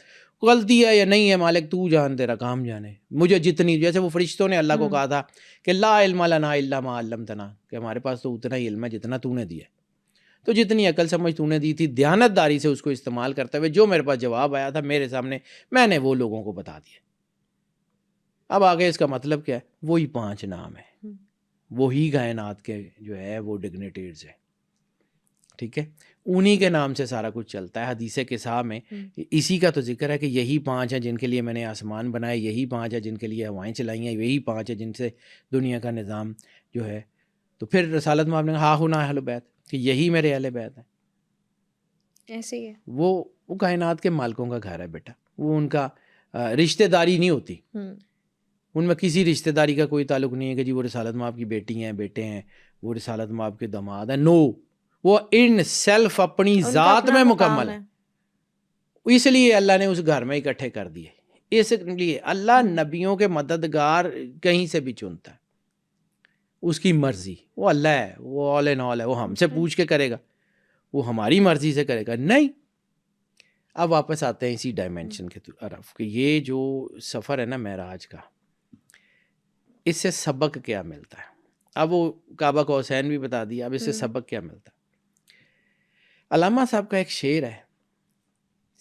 غلطی ہے یا نہیں ہے مالک تو جان، تیرا کام جانے۔ مجھے جتنی، جیسے وہ فرشتوں نے اللہ کو کہا تھا کہ لا علم لنا الا ما علمتنا، کہ ہمارے پاس تو اتنا ہی علم ہے جتنا تو نے دیا ہے۔ تو جتنی عقل سمجھ تو نے دی تھی، دیانت داری سے اس کو استعمال کرتے ہوئے جو میرے پاس جواب آیا تھا میرے سامنے، میں نے وہ لوگوں کو بتا دیا۔ اب آگے اس کا مطلب کیا ہے؟ وہی 5 نام ہے، وہی کائنات کے جو ہے وہ ڈگنیٹیز ہیں، ٹھیک ہے؟ انہی کے نام سے سارا کچھ چلتا ہے۔ حدیث قصہ میں اسی کا تو ذکر ہے کہ یہی 5 ہیں جن کے لیے میں نے آسمان بنائے، یہی 5 ہیں جن کے لیے ہوائیں چلائی ہیں، یہی 5 ہیں جن سے دنیا کا نظام جو ہے۔ تو پھر رسالت میں آپ نے کہا ہا ہنا اہل بیت، کہ یہی میرے اہل بیت ہیں۔ ایسے ہی ہے، وہ کائنات کے مالکوں کا گھر ہے بیٹا، وہ ان کا رشتہ داری نہیں ہوتی، ان میں کسی رشتہ داری کا کوئی تعلق نہیں ہے کہ جی وہ رسالت مآب کی بیٹی ہیں، بیٹے ہیں، وہ رسالت مآب کے داماد ہیں۔ نو، وہ ان سیلف اپنی ذات میں مکمل ہے۔ اس لیے اللہ نے اس گھر میں اکٹھے کر دیے۔ اس لیے اللہ نبیوں کے مددگار کہیں سے بھی چنتا ہے، اس کی مرضی۔ وہ اللہ ہے، وہ آل ان آل ہے، وہ ہم سے پوچھ کے کرے گا، وہ ہماری مرضی سے کرے گا نہیں۔ اب واپس آتے ہیں اسی ڈائمینشن کے طرف کہ یہ جو سفر ہے نا معراج کا، اس سے سبق کیا ملتا ہے؟ اب وہ کعبہ کو حسین بھی بتا دیا، اب اس سے سبق کیا ملتا ہے؟ علامہ صاحب کا ایک شعر ہے،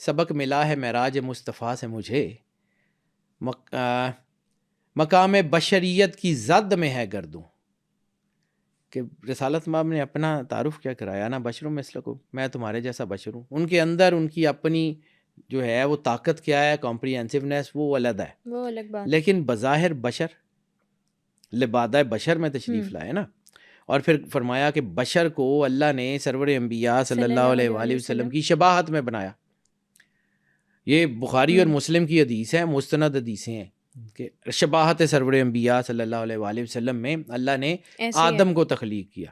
سبق ملا ہے معراج مصطفیٰ سے مجھے، مقام بشریت کی زد میں ہے گردوں، کہ رسالت مآب نے اپنا تعارف کیا کرایا نا، بشروں مثلکم، میں تمہارے جیسا بشر ہوں۔ ان کے اندر ان کی اپنی جو ہے وہ طاقت کیا ہے، کمپریہنسونیس، وہ علیحدہ ہے، وہ الگ بات۔ لیکن بظاہر بشر، لبادہ بشر میں تشریف لائے نا، اور پھر فرمایا کہ بشر کو اللہ نے سرور انبیاء صلی اللہ علیہ وآلہ وسلم کی شباہت میں بنایا۔ یہ بخاری اور مسلم کی حدیث ہے، مستند حدیثیں ہیں کہ شباہت سرور انبیاء صلی اللہ علیہ وآلہ وسلم میں اللہ نے آدم کو تخلیق کیا۔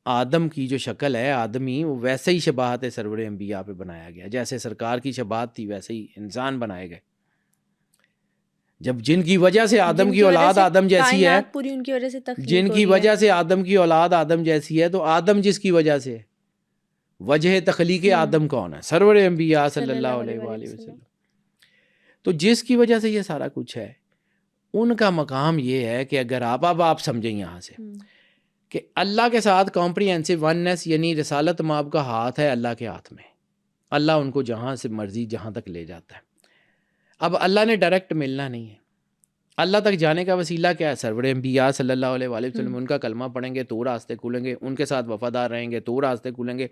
آدم کی جو شکل ہے آدمی، وہ ویسے ہی شباہت سرور انبیاء پہ بنایا گیا، جیسے سرکار کی شباہت تھی ویسے ہی انسان بنائے گئے۔ جب جن کی وجہ سے آدم کی اولاد آدم جیسی ہے، پوری ان کی وجہ سے تخلیق جن کی وجہ سے آدم کی اولاد آدم جیسی ہے، تو آدم جس کی وجہ سے، وجہ تخلیق آدم کون ہے؟ سرور انبیاء صلی اللہ علیہ وآلہ وسلم۔ تو جس کی وجہ سے یہ سارا کچھ ہے، ان کا مقام یہ ہے کہ اگر آپ سمجھیں یہاں سے کہ اللہ کے ساتھ کمپریہنسو وننس، یعنی رسالت مآب کا ہاتھ ہے اللہ کے ہاتھ میں، اللہ ان کو جہاں سے مرضی جہاں تک لے جاتا ہے۔ اب اللہ نے ڈائریکٹ ملنا نہیں ہے، اللہ تک جانے کا وسیلہ کیا ہے؟ سرور انبیاء صلی اللہ علیہ وآلہ وسلم۔ ان کا کلمہ پڑھیں گے تو راستے کھلیں گے، ان کے ساتھ وفادار رہیں گے تو راستے کھلیں گے،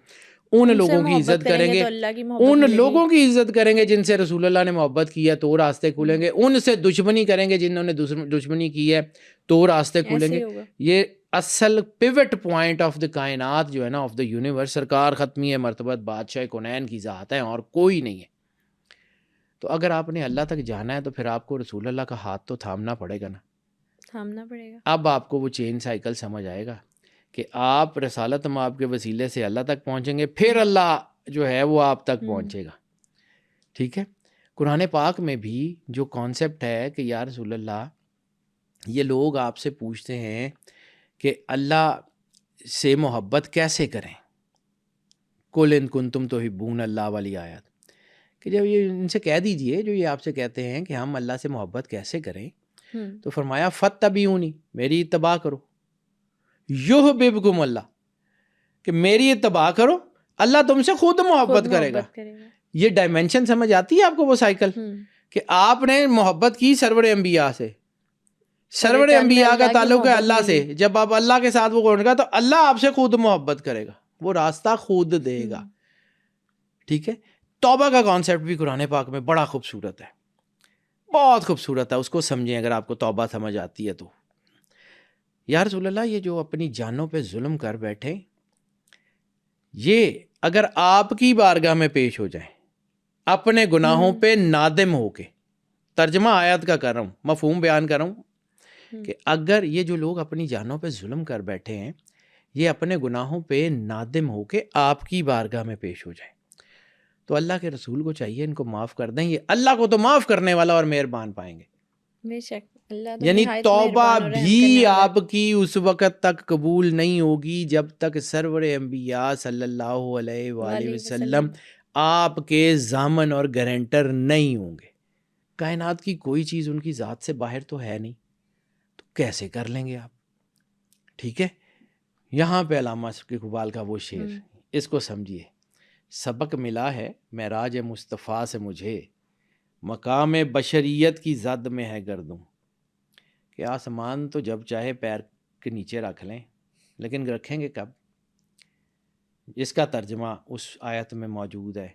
ان لوگوں کی عزت کریں گے، ان لوگوں کی عزت کریں گے جن سے رسول اللہ نے محبت کی ہے تو راستے کھلیں گے، ان سے دشمنی کریں گے جنہوں نے دشمنی کی ہے تو راستے کھلیں گے۔ یہ اصل پیوٹ پوائنٹ آف دا کائنات جو ہے نا، آف دا یونیورس، سرکار ختمی مرتبت بادشاہ کونین کی ذات ہے اور کوئی نہیں ہے۔ تو اگر آپ نے اللہ تک جانا ہے تو پھر آپ کو رسول اللہ کا ہاتھ تو تھامنا پڑے گا نا، تھامنا پڑے گا۔ اب آپ کو وہ چین سائیکل سمجھ آئے گا کہ آپ رسالت مآب کے وسیلے سے اللہ تک پہنچیں گے، پھر اللہ جو ہے وہ آپ تک پہنچے گا. ٹھیک ہے. قرآن پاک میں بھی جو کانسیپٹ ہے کہ یا رسول اللہ، یہ لوگ آپ سے پوچھتے ہیں کہ اللہ سے محبت کیسے کریں، قُلْ إِن كُنتُمْ تُحِبُّونَ اللہ والی آیت، کہ جب یہ ان سے کہہ دیجئے جو یہ آپ سے کہتے ہیں کہ ہم اللہ سے محبت کیسے کریں، تو فرمایا فَاتَّبِعُونِی، میری اتباع کرو، یُحْبِبْکُمُ اللہ، کہ میری اتباع کرو اللہ تم سے خود محبت کرے گا. یہ ڈائمینشن سمجھ آتی ہے آپ کو، وہ سائیکل کہ آپ نے محبت کی سرور انبیاء سے، سرور انبیاء کا تعلق ہے اللہ سے، جب آپ اللہ کے ساتھ وہ کرنے گا تو اللہ آپ سے خود محبت کرے گا، وہ راستہ خود دے گا. ٹھیک ہے. توبہ کا کانسیپٹ بھی قرآن پاک میں بڑا خوبصورت ہے، بہت خوبصورت ہے، اس کو سمجھیں اگر آپ کو توبہ سمجھ آتی ہے تو. یا رسول اللہ، یہ جو اپنی جانوں پہ ظلم کر بیٹھے، یہ اگر آپ کی بارگاہ میں پیش ہو جائیں اپنے گناہوں پہ نادم ہو کے، ترجمہ آیت کا کر رہا ہوں، مفہوم بیان کر رہا ہوں، کہ اگر یہ جو لوگ اپنی جانوں پہ ظلم کر بیٹھے ہیں، یہ اپنے گناہوں پہ نادم ہو کے آپ کی بارگاہ میں پیش ہو جائیں، تو اللہ کے رسول کو چاہیے ان کو معاف کر دیں. یہ اللہ کو تو معاف کرنے والا اور مہربان پائیں گے. بے شک اللہ یعنی توبہ بھی آپ کی اس وقت تک قبول نہیں ہوگی جب تک سرور انبیاء صلی اللہ علیہ وآلہ وسلم آپ کے ضامن اور گارنٹر نہیں ہوں گے. کائنات کی کوئی چیز ان کی ذات سے باہر تو ہے نہیں، تو کیسے کر لیں گے آپ؟ ٹھیک ہے. یہاں پہ علامہ اقبال کا وہ شعر، اس کو سمجھیے. سبق ملا ہے معراج مصطفیٰ سے مجھے، مقام بشریت کی زد میں ہے گردوں، کہ آسمان تو جب چاہے پیر کے نیچے رکھ لیں، لیکن رکھیں گے کب؟ اس کا ترجمہ اس آیت میں موجود ہے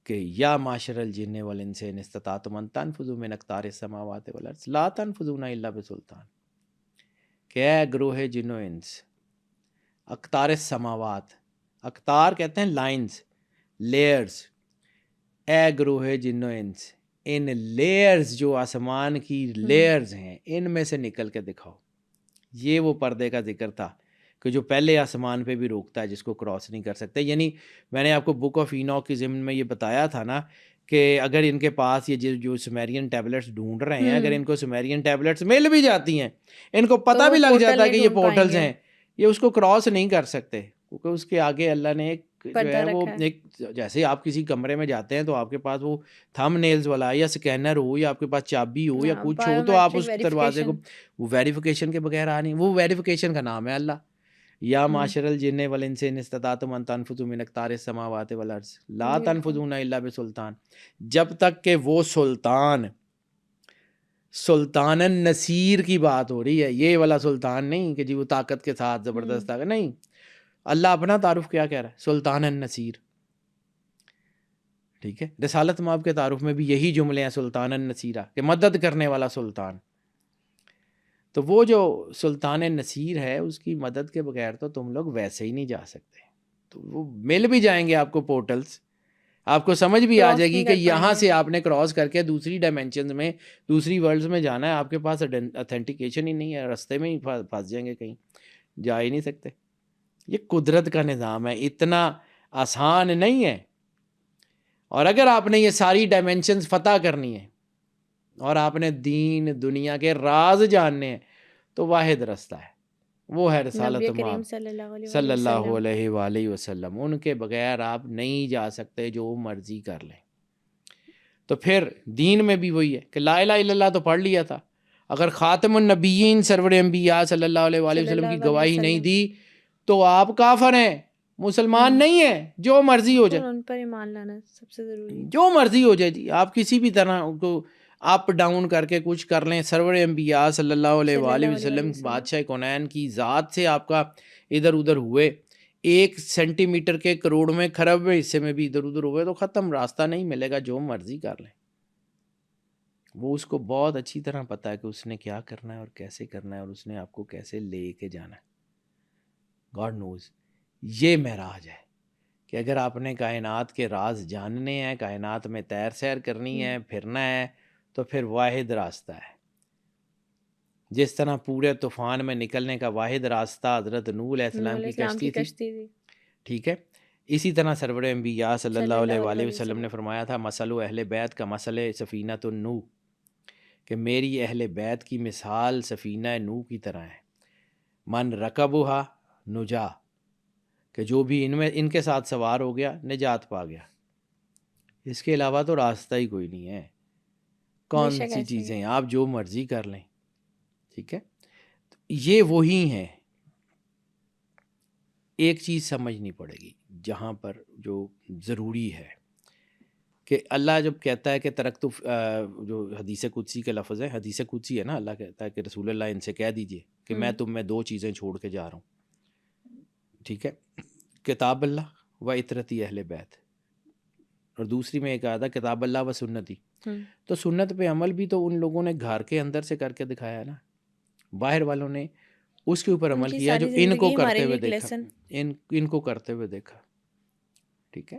کہ یا معاشر الجن والانس ان استطعتم ان تنفذوا من اقطار السماوات والارض لا تنفذون الا بسلطان، کہ اے گروہ جن و انس، اقطار السماوات، اقطار کہتے ہیں لائنز، لیئرز، اے گروہ جن و انس، ان لیئرز جو آسمان کی لیئرز ہیں ان میں سے نکل کے دکھاؤ. یہ وہ پردے کا ذکر تھا کہ جو پہلے آسمان پہ بھی روکتا ہے، جس کو کراس نہیں کر سکتے. یعنی میں نے آپ کو بک آف اینوک کی ضمن میں یہ بتایا تھا نا کہ اگر ان کے پاس یہ جو سومیرین ٹیبلٹس ڈھونڈ رہے ہیں، اگر ان کو سومیرین ٹیبلٹس مل بھی جاتی ہیں، ان کو پتہ بھی لگ جاتا ہے کہ یہ پورٹلز ہیں، یہ اس کو کراس نہیں کر سکتے، کیونکہ اس کے آگے اللہ نے ایک جو ہے وہ ایک، جیسے آپ کسی کمرے میں جاتے ہیں تو آپ کے پاس وہ تھم نیلز والا یا سکینر ہو یا آپ کے پاس چابی ہو یا کچھ ہو تو آپ اس دروازے کو، وہ ویریفیکیشن کے بغیر آ نہیں، وہ ویریفیکیشن کا نام ہے اللہ. یا معاشر الجن والانس ان استطعتم ان تنفذوا من اقطار السماوات والارض لا تنفذون الا بسلطان. جب تک کہ وہ سلطان النصیر کی بات ہو رہی ہے، یہ والا سلطان نہیں کہ جی وہ طاقت کے ساتھ زبردست طاقت نہیں. اللہ اپنا تعارف کیا کہہ رہا ہے؟ سلطان النصیر. ٹھیک ہے. رسالت مآب کے تعارف میں بھی یہی جملے ہیں، سلطان النصیرہ، کہ مدد کرنے والا سلطان. تو وہ جو سلطان نصیر ہے اس کی مدد کے بغیر تو تم لوگ ویسے ہی نہیں جا سکتے. تو وہ مل بھی جائیں گے آپ کو پورٹلز، آپ کو سمجھ بھی آ جائے گی کہ یہاں سے آپ نے کراس کر کے دوسری ڈائمینشنز میں، دوسری ورلڈز میں جانا ہے، آپ کے پاس اتھینٹیکیشن ہی نہیں ہے، رستے میں ہی پھنس جائیں گے، کہیں جا ہی نہیں سکتے. یہ قدرت کا نظام ہے، اتنا آسان نہیں ہے. اور اگر آپ نے یہ ساری ڈائمینشنز فتح کرنی ہے اور آپ نے دین دنیا کے راز جاننے ہیں تو واحد رستہ ہے، وہ ہے رسالت مآب صلی اللہ علیہ وآلہ وسلم. ان کے بغیر آپ نہیں جا سکتے، جو مرضی کر لیں. تو پھر دین میں بھی وہی ہے کہ لا الہ الا اللہ تو پڑھ لیا تھا، اگر خاتم النبیین سرور انبیاء صلی اللہ علیہ وآلہ وسلم کی گواہی نہیں دی تو آپ کافر ہیں، مسلمان نہیں ہیں. جو مرضی ہو جائے، ان پر ایمان لانا سب سے ضروری، جو مرضی ہو جائے جی، آپ کسی بھی طرح کو اپ ڈاؤن کر کے کچھ کر لیں، سرور انبیاء صلی اللہ علیہ وآلہ وسلم بادشاہ کونین کی ذات سے آپ کا ادھر ادھر ہوئے، 1 سینٹی میٹر کے کروڑویں کھربویں حصے میں بھی ادھر ادھر ہوئے تو ختم، راستہ نہیں ملے گا. جو مرضی کر لیں، وہ اس کو بہت اچھی طرح پتہ ہے کہ اس نے کیا کرنا ہے اور کیسے کرنا ہے اور اس نے آپ کو کیسے لے کے جانا ہے. God knows. یہ معراج ہے کہ اگر آپ نے کائنات کے راز جاننے ہیں، کائنات میں تیر سیر کرنی ہے، پھرنا ہے، تو پھر واحد راستہ ہے، جس طرح پورے طوفان میں نکلنے کا واحد راستہ حضرت نوح علیہ السلام کی کشتی تھی، تھی. ٹھیک ہے، اسی طرح سرور انبیاء صلی اللہ علیہ وآلہ علیہ وسلم نے فرمایا تھا مثل اہل بیت کا مثل سفینۃ النوح، کہ میری اہل بیت کی مثال سفینہ نوح کی طرح ہے، من رکبھا نجا، کہ جو بھی ان کے ساتھ سوار ہو گیا نجات پا گیا، اس کے علاوہ تو راستہ ہی کوئی نہیں ہے. کون سی چیزیں ہیں، آپ جو مرضی کر لیں، ٹھیک ہے. یہ وہی ہیں. ایک چیز سمجھنی پڑے گی جہاں پر جو ضروری ہے کہ اللہ جب کہتا ہے کہ ترکت، جو حدیث قدسی کے لفظ ہے، حدیث قدسی ہے نا، اللہ کہتا ہے کہ رسول اللہ ان سے کہہ دیجئے کہ میں تم میں 2 چیزیں چھوڑ کے جا رہا ہوں، ٹھیک ہے، کتاب اللہ و اطرتی اہل بیت، اور دوسری میں ایک آدھا کتاب اللہ و سنتی. تو سنت پہ عمل بھی تو ان لوگوں نے گھر کے اندر سے کر کے دکھایا ہے نا، باہر والوں نے اس کے اوپر عمل کیا جو ان کو کرتے ہوئے دیکھا، ان کو کرتے ہوئے دیکھا، ٹھیک ہے.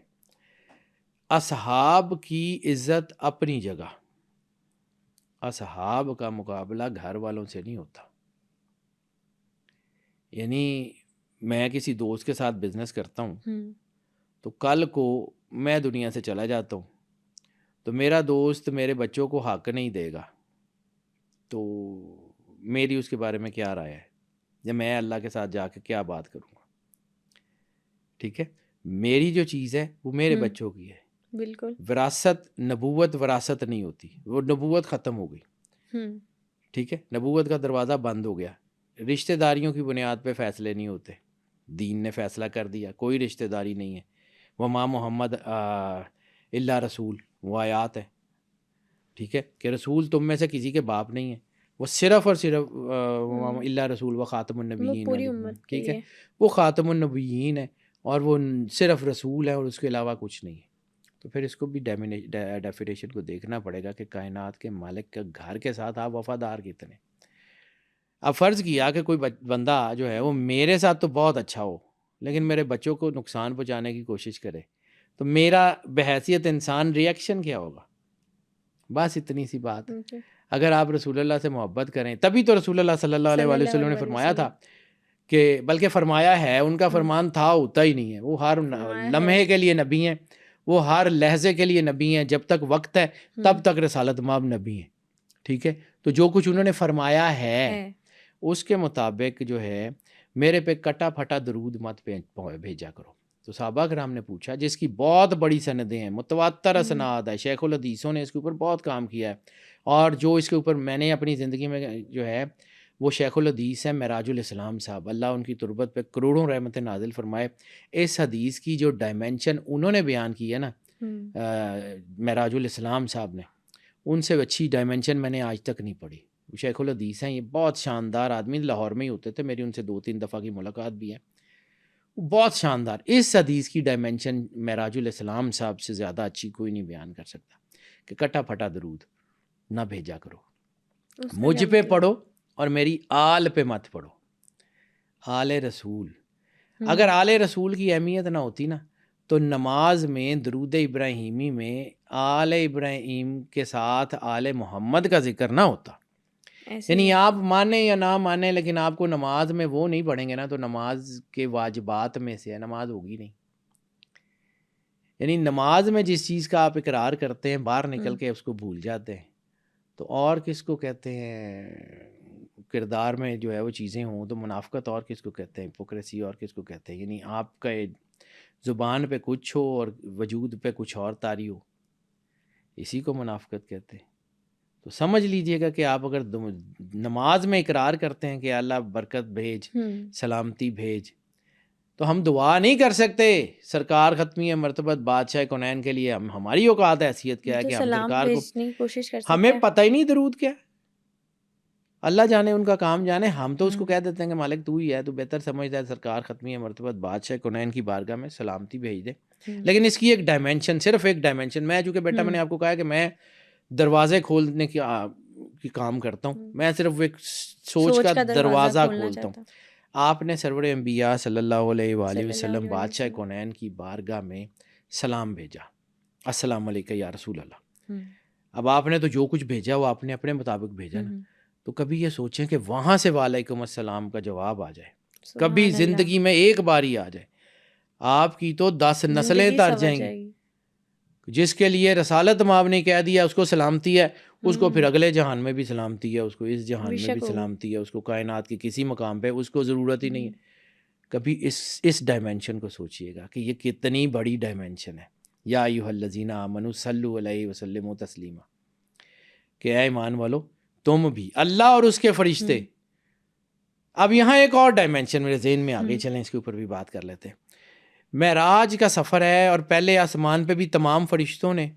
اصحاب کی عزت اپنی جگہ، اصحاب کا مقابلہ گھر والوں سے نہیں ہوتا. یعنی میں کسی دوست کے ساتھ بزنس کرتا ہوں تو کل کو میں دنیا سے چلا جاتا ہوں تو میرا دوست میرے بچوں کو حق نہیں دے گا، تو میری اس کے بارے میں کیا رائے ہے، یا میں اللہ کے ساتھ جا کے کیا بات کروں گا، ٹھیک ہے. میری جو چیز ہے وہ میرے بچوں کی ہے. بالکل. وراثت، نبوت وراثت نہیں ہوتی، وہ نبوت ختم ہو گئی، ٹھیک ہے، نبوت کا دروازہ بند ہو گیا. رشتہ داریوں کی بنیاد پہ فیصلے نہیں ہوتے، دین نے فیصلہ کر دیا کوئی رشتہ داری نہیں ہے. وما محمد الا رسول، وہ آیات ہے، ٹھیک ہے، کہ رسول تم میں سے کسی کے باپ نہیں ہے، وہ صرف اور صرف الا رسول و خاتم النبیین، ٹھیک ہے، وہ خاتم النبیین ہے اور وہ صرف رسول ہے اور اس کے علاوہ کچھ نہیں ہے. تو پھر اس کو بھی ڈیفینیشن کو دیکھنا پڑے گا کہ کائنات کے مالک کے گھر کے ساتھ آپ وفادار کتنے. اب فرض کیا کہ کوئی بندہ جو ہے وہ میرے ساتھ تو بہت اچھا ہو لیکن میرے بچوں کو نقصان پہنچانے کی کوشش کرے، تو میرا بحیثیت انسان ریئیکشن کیا ہوگا؟ بس اتنی سی بات. اگر آپ رسول اللہ سے محبت کریں، تبھی تو رسول اللہ صلی اللہ علیہ وآلہ وسلم نے فرمایا تھا کہ، بلکہ فرمایا ہے، ان کا فرمان تھا ہوتا ہی نہیں ہے، وہ ہر لمحے کے لیے نبی ہیں، وہ ہر لہجے کے لیے نبی ہیں، جب تک وقت ہے تب تک رسالت مآب نبی ہیں، ٹھیک ہے. تو جو کچھ انہوں نے فرمایا ہے اس کے مطابق جو ہے میرے پہ کٹا پھٹا درود مت بھیجا کرو. تو صحابہ کرام نے پوچھا، جس کی بہت بڑی سندیں ہیں، متواتر اسناد ہے، شیخ الحدیثوں نے اس کے اوپر بہت کام کیا ہے، اور جو اس کے اوپر میں نے اپنی زندگی میں جو ہے وہ شیخ الحدیث ہے معراج الاسلام صاحب، اللہ ان کی تربت پہ کروڑوں رحمت نازل فرمائے. اس حدیث کی جو ڈائمینشن انہوں نے بیان کی ہے نا معراج الاسلام صاحب نے، ان سے اچھی ڈائمینشن میں نے آج تک نہیں پڑھی. شیخ الحدیث ہیں، یہ بہت شاندار آدمی، لاہور میں ہی ہوتے تھے، میری ان سے 2-3 دفعہ کی ملاقات بھی ہے، بہت شاندار. اس حدیث کی ڈائمینشن معراج الاسلام صاحب سے زیادہ اچھی کوئی نہیں بیان کر سکتا کہ کٹا پھٹا درود نہ بھیجا کرو، مجھ پہ پڑھو اور میری آل پہ مت پڑھو. آل رسول، اگر آل رسول کی اہمیت نہ ہوتی نا تو نماز میں درود ابراہیمی میں آل ابراہیم کے ساتھ آل محمد کا ذکر نہ ہوتا. یعنی آپ مانیں یا نہ مانیں لیکن آپ کو نماز میں وہ نہیں پڑھیں گے نا تو نماز کے واجبات میں سے ہے، نماز ہوگی نہیں. یعنی نماز میں جس چیز کا آپ اقرار کرتے ہیں باہر نکل کے اس کو بھول جاتے ہیں، تو اور کس کو کہتے ہیں کردار میں جو ہے وہ چیزیں ہوں تو منافقت اور کس کو کہتے ہیں، ہپوکریسی اور کس کو کہتے ہیں. یعنی آپ کا زبان پہ کچھ ہو اور وجود پہ کچھ اور طاری ہو، اسی کو منافقت کہتے ہیں. تو سمجھ لیجئے گا کہ آپ اگر نماز میں اقرار کرتے ہیں کہ اللہ برکت بھیج، سلامتی بھیج، تو ہم دعا نہیں کر سکتے سرکار ختمی مرتبت بادشاہ کونین کے لیے. ہماری اوقات حیثیت کیا ہے کہ ہم سرکار کو، ہمیں پتہ ہی نہیں درود کیا، اللہ جانے ان کا کام جانے. ہم تو اس کو کہہ دیتے ہیں کہ مالک تو ہی ہے، تو بہتر سمجھتا ہے سرکار ختمی مرتبت بادشاہ کونین کی بارگاہ میں سلامتی بھیج دے. لیکن اس کی ایک ڈائمینشن، صرف ایک ڈائمینشن، میں چونکہ بیٹا میں نے آپ کو کہا کہ میں دروازے کھولنے کی کام کرتا ہوں، میں صرف ایک سوچ کا دروازہ کھولتا ہوں. آپ نے سرور انبیاء صلی اللہ علیہ وآلہ وسلم بادشاہ کونین کی بارگاہ میں سلام بھیجا، السلام علیکم یا رسول اللہ. اب آپ نے تو جو کچھ بھیجا وہ آپ نے اپنے مطابق بھیجا نا، تو کبھی یہ سوچیں کہ وہاں سے وعلیکم السلام کا جواب آ جائے, کبھی سبحان اللہ. زندگی میں ایک بار ہی آ جائے, آپ کی تو 10 نسلیں زندگی تر سنور جائیں جائے گی. گی. جس کے لیے رسالت مآب نے کہہ دیا اس کو سلامتی ہے, اس کو ہوں. پھر اگلے جہان میں بھی سلامتی ہے, اس کو اس جہان بے میں شک بھی ہوگی. سلامتی ہے, اس کو کائنات کے کسی مقام پہ اس کو ضرورت ہی نہیں ہے. کبھی اس ڈائمینشن کو سوچئے گا کہ یہ کتنی بڑی ڈائمینشن ہے. یا ایھا الذین آمنوا صلوا علیہ وسلموا تسلیما, کہ اے ایمان والو تم بھی, اللہ اور اس کے فرشتے. اب یہاں ایک اور ڈائمینشن میرے ذہن میں آگے, چلیں اس کے اوپر بھی بات کر لیتے ہیں. معراج کا سفر ہے اور پہلے آسمان پہ بھی تمام فرشتوں نے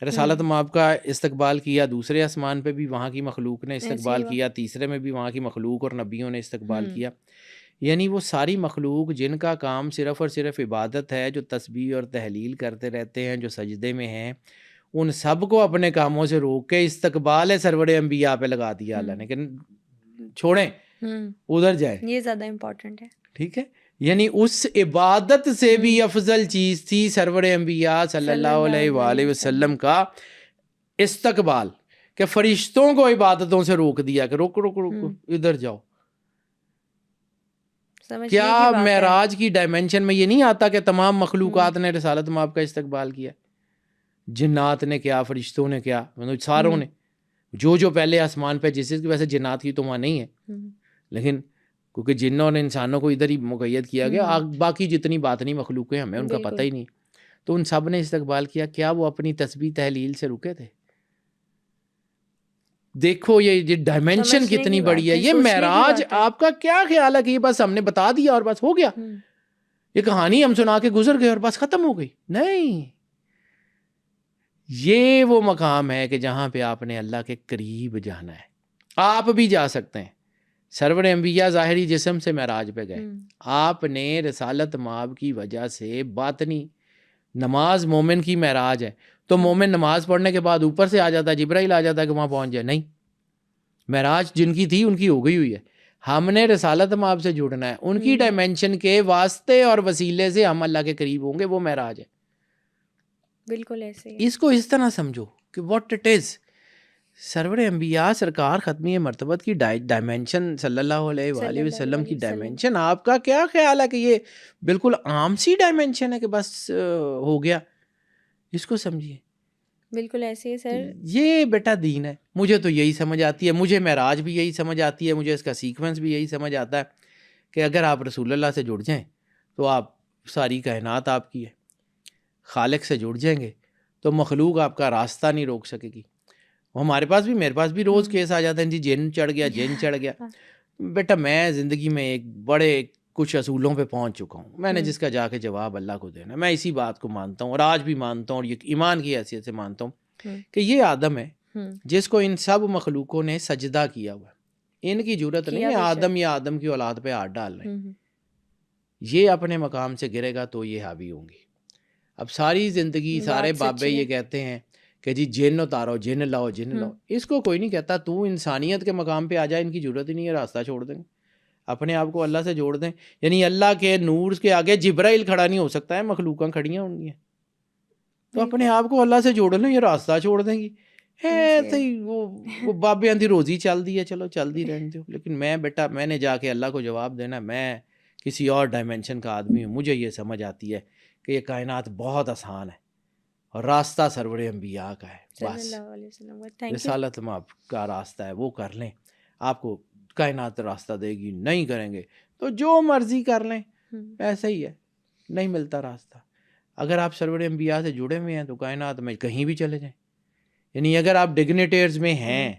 رسالت مآب کا استقبال کیا, دوسرے آسمان پہ بھی وہاں کی مخلوق نے استقبال کیا, تیسرے میں بھی وہاں کی مخلوق اور نبیوں نے استقبال کیا. یعنی وہ ساری مخلوق جن کا کام صرف اور صرف عبادت ہے, جو تسبیح اور تحلیل کرتے رہتے ہیں, جو سجدے میں ہیں, ان سب کو اپنے کاموں سے روک کے استقبال سرور انبیاء پہ لگا دیا اللہ نے کہ چھوڑیں ادھر جائیں. یہ زیادہ امپورٹنٹ ہے. ٹھیک ہے, یعنی اس عبادت سے بھی افضل چیز تھی سرور انبیاء صلی اللہ علیہ وآلہ وسلم کا استقبال, کہ فرشتوں کو عبادتوں سے روک دیا کہ روکو روکو روکو ادھر جاؤ. کیا معراج کی ڈائمینشن میں یہ نہیں آتا کہ تمام مخلوقات نے رسالت مآب کا استقبال کیا؟ جنات نے کیا, فرشتوں نے کیا, مطلب ساروں نے, جو پہلے آسمان پہ, جس کی وجہ سے جنات کی تو وہاں نہیں ہے, لیکن کیونکہ جنوں نے انسانوں کو ادھر ہی مقید کیا گیا, باقی جتنی باطنی مخلوقیں ہمیں ان کا پتہ ہی نہیں, تو ان سب نے استقبال کیا. کیا وہ اپنی تسبیح تحلیل سے رکے تھے؟ دیکھو یہ ڈائمینشن کتنی بڑی ہے. یہ معراج آپ کا کیا خیال ہے کہ یہ بس ہم نے بتا دیا اور بس ہو گیا, یہ کہانی ہم سنا کے گزر گئے اور بس ختم ہو گئی؟ نہیں, یہ وہ مقام ہے کہ جہاں پہ آپ نے اللہ کے قریب جانا ہے. آپ بھی جا سکتے ہیں, سرور انبیاء ظاہری جسم سے معراج پہ گئے, آپ نے رسالت مآب کی وجہ سے باطنی نماز, مومن کی معراج ہے, تو مومن نماز پڑھنے کے بعد اوپر سے آ جاتا ہے, جبرائیل آ جاتا ہے کہ وہاں پہنچ جائے. نہیں, معراج جن کی تھی ان کی ہو گئی ہوئی ہے. ہم نے رسالت مآب سے جڑنا ہے, ان کی ڈائمینشن کے واسطے اور وسیلے سے ہم اللہ کے قریب ہوں گے, وہ معراج ہے. بالکل ایسے اس کو اس طرح سمجھو کہ واٹ اٹ از. سرور انبیاء سرکار ختمی مرتبت کی ڈائمینشن, صلی اللہ علیہ وآلہ وسلم کی ڈائمینشن, آپ کا کیا خیال ہے کہ یہ بالکل عام سی ڈائمینشن ہے کہ بس ہو گیا؟ اس کو سمجھیے. بالکل ایسے ہی سر, یہ بیٹا دین ہے. مجھے تو یہی سمجھ آتی ہے, مجھے معراج بھی یہی سمجھ آتی ہے, مجھے اس کا سیکوینس بھی یہی سمجھ آتا ہے کہ اگر آپ رسول اللہ سے جڑ جائیں تو آپ, ساری کائنات آپ کی ہے. خالق سے جڑ جائیں گے تو مخلوق آپ کا راستہ نہیں روک سکے گی. ہمارے پاس بھی, میرے پاس بھی روز کیس آ جاتے ہیں, جی جن چڑھ گیا, جن چڑھ گیا. بیٹا میں زندگی میں ایک بڑے کچھ اصولوں پہ پہنچ چکا ہوں, میں نے جس کا جا کے جواب اللہ کو دینا, میں اسی بات کو مانتا ہوں اور آج بھی مانتا ہوں, اور یہ ایمان کی حیثیت سے مانتا ہوں کہ یہ آدم ہے جس کو ان سب مخلوقوں نے سجدہ کیا ہوا. ان کی جرت نہیں ہے آدم یا آدم کی اولاد پہ ہاتھ ڈال رہے ہیں. یہ اپنے مقام سے گرے گا تو یہ حاوی ہوں گی. اب ساری زندگی سارے بابے یہ کہتے ہیں کہ جی جن اتارو, جن لاؤ, جن لاؤ. اس کو کوئی نہیں کہتا, تو انسانیت کے مقام پہ آ جائے, ان کی ضرورت ہی نہیں ہے, راستہ چھوڑ دیں گے, اپنے آپ کو اللہ سے جوڑ دیں. یعنی اللہ کے نور کے آگے جبرائیل کھڑا نہیں ہو سکتا ہے, مخلوقاں کھڑیاں ہوں گی, تو اپنے آپ کو اللہ سے جوڑ لیں, یہ راستہ چھوڑ دیں گی. ایسے ہی وہ بابے اندھی روزی چل دی ہے, چلو چل دی رہنے دو. لیکن میں بیٹا, میں نے جا کے اللہ کو جواب دینا, میں کسی اور ڈائمینشن کا آدمی ہوں. مجھے یہ سمجھ آتی ہے کہ یہ کائنات بہت آسان ہے اور راستہ سرور انبیاء کا ہے. بس رسالت مآب کا راستہ ہے, وہ کر لیں, آپ کو کائنات راستہ دے گی. نہیں کریں گے تو جو مرضی کر لیں, ایسا ہی ہے, نہیں ملتا راستہ. اگر آپ سرور انبیاء سے جڑے ہوئے ہیں تو کائنات میں کہیں بھی چلے جائیں. یعنی اگر آپ ڈگنیٹیئرز میں ہیں,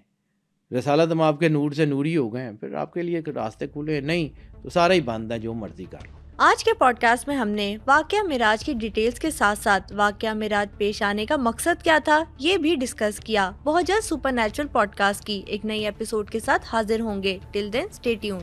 رسالت مآب کے نور سے نوری ہو گئے ہیں, پھر آپ کے لیے راستے کھلے. نہیں تو سارا ہی بند ہے, جو مرضی کر لو. آج کے پوڈ کاسٹ میں ہم نے واقعہ معراج کی ڈیٹیلز کے ساتھ ساتھ واقعہ معراج پیش آنے کا مقصد کیا تھا یہ بھی ڈسکس کیا. بہت جلد سپر نیچرل پوڈ کاسٹ کی ایک نئی ایپیسوڈ کے ساتھ حاضر ہوں گے. ٹل دین اسٹے ٹیونڈ.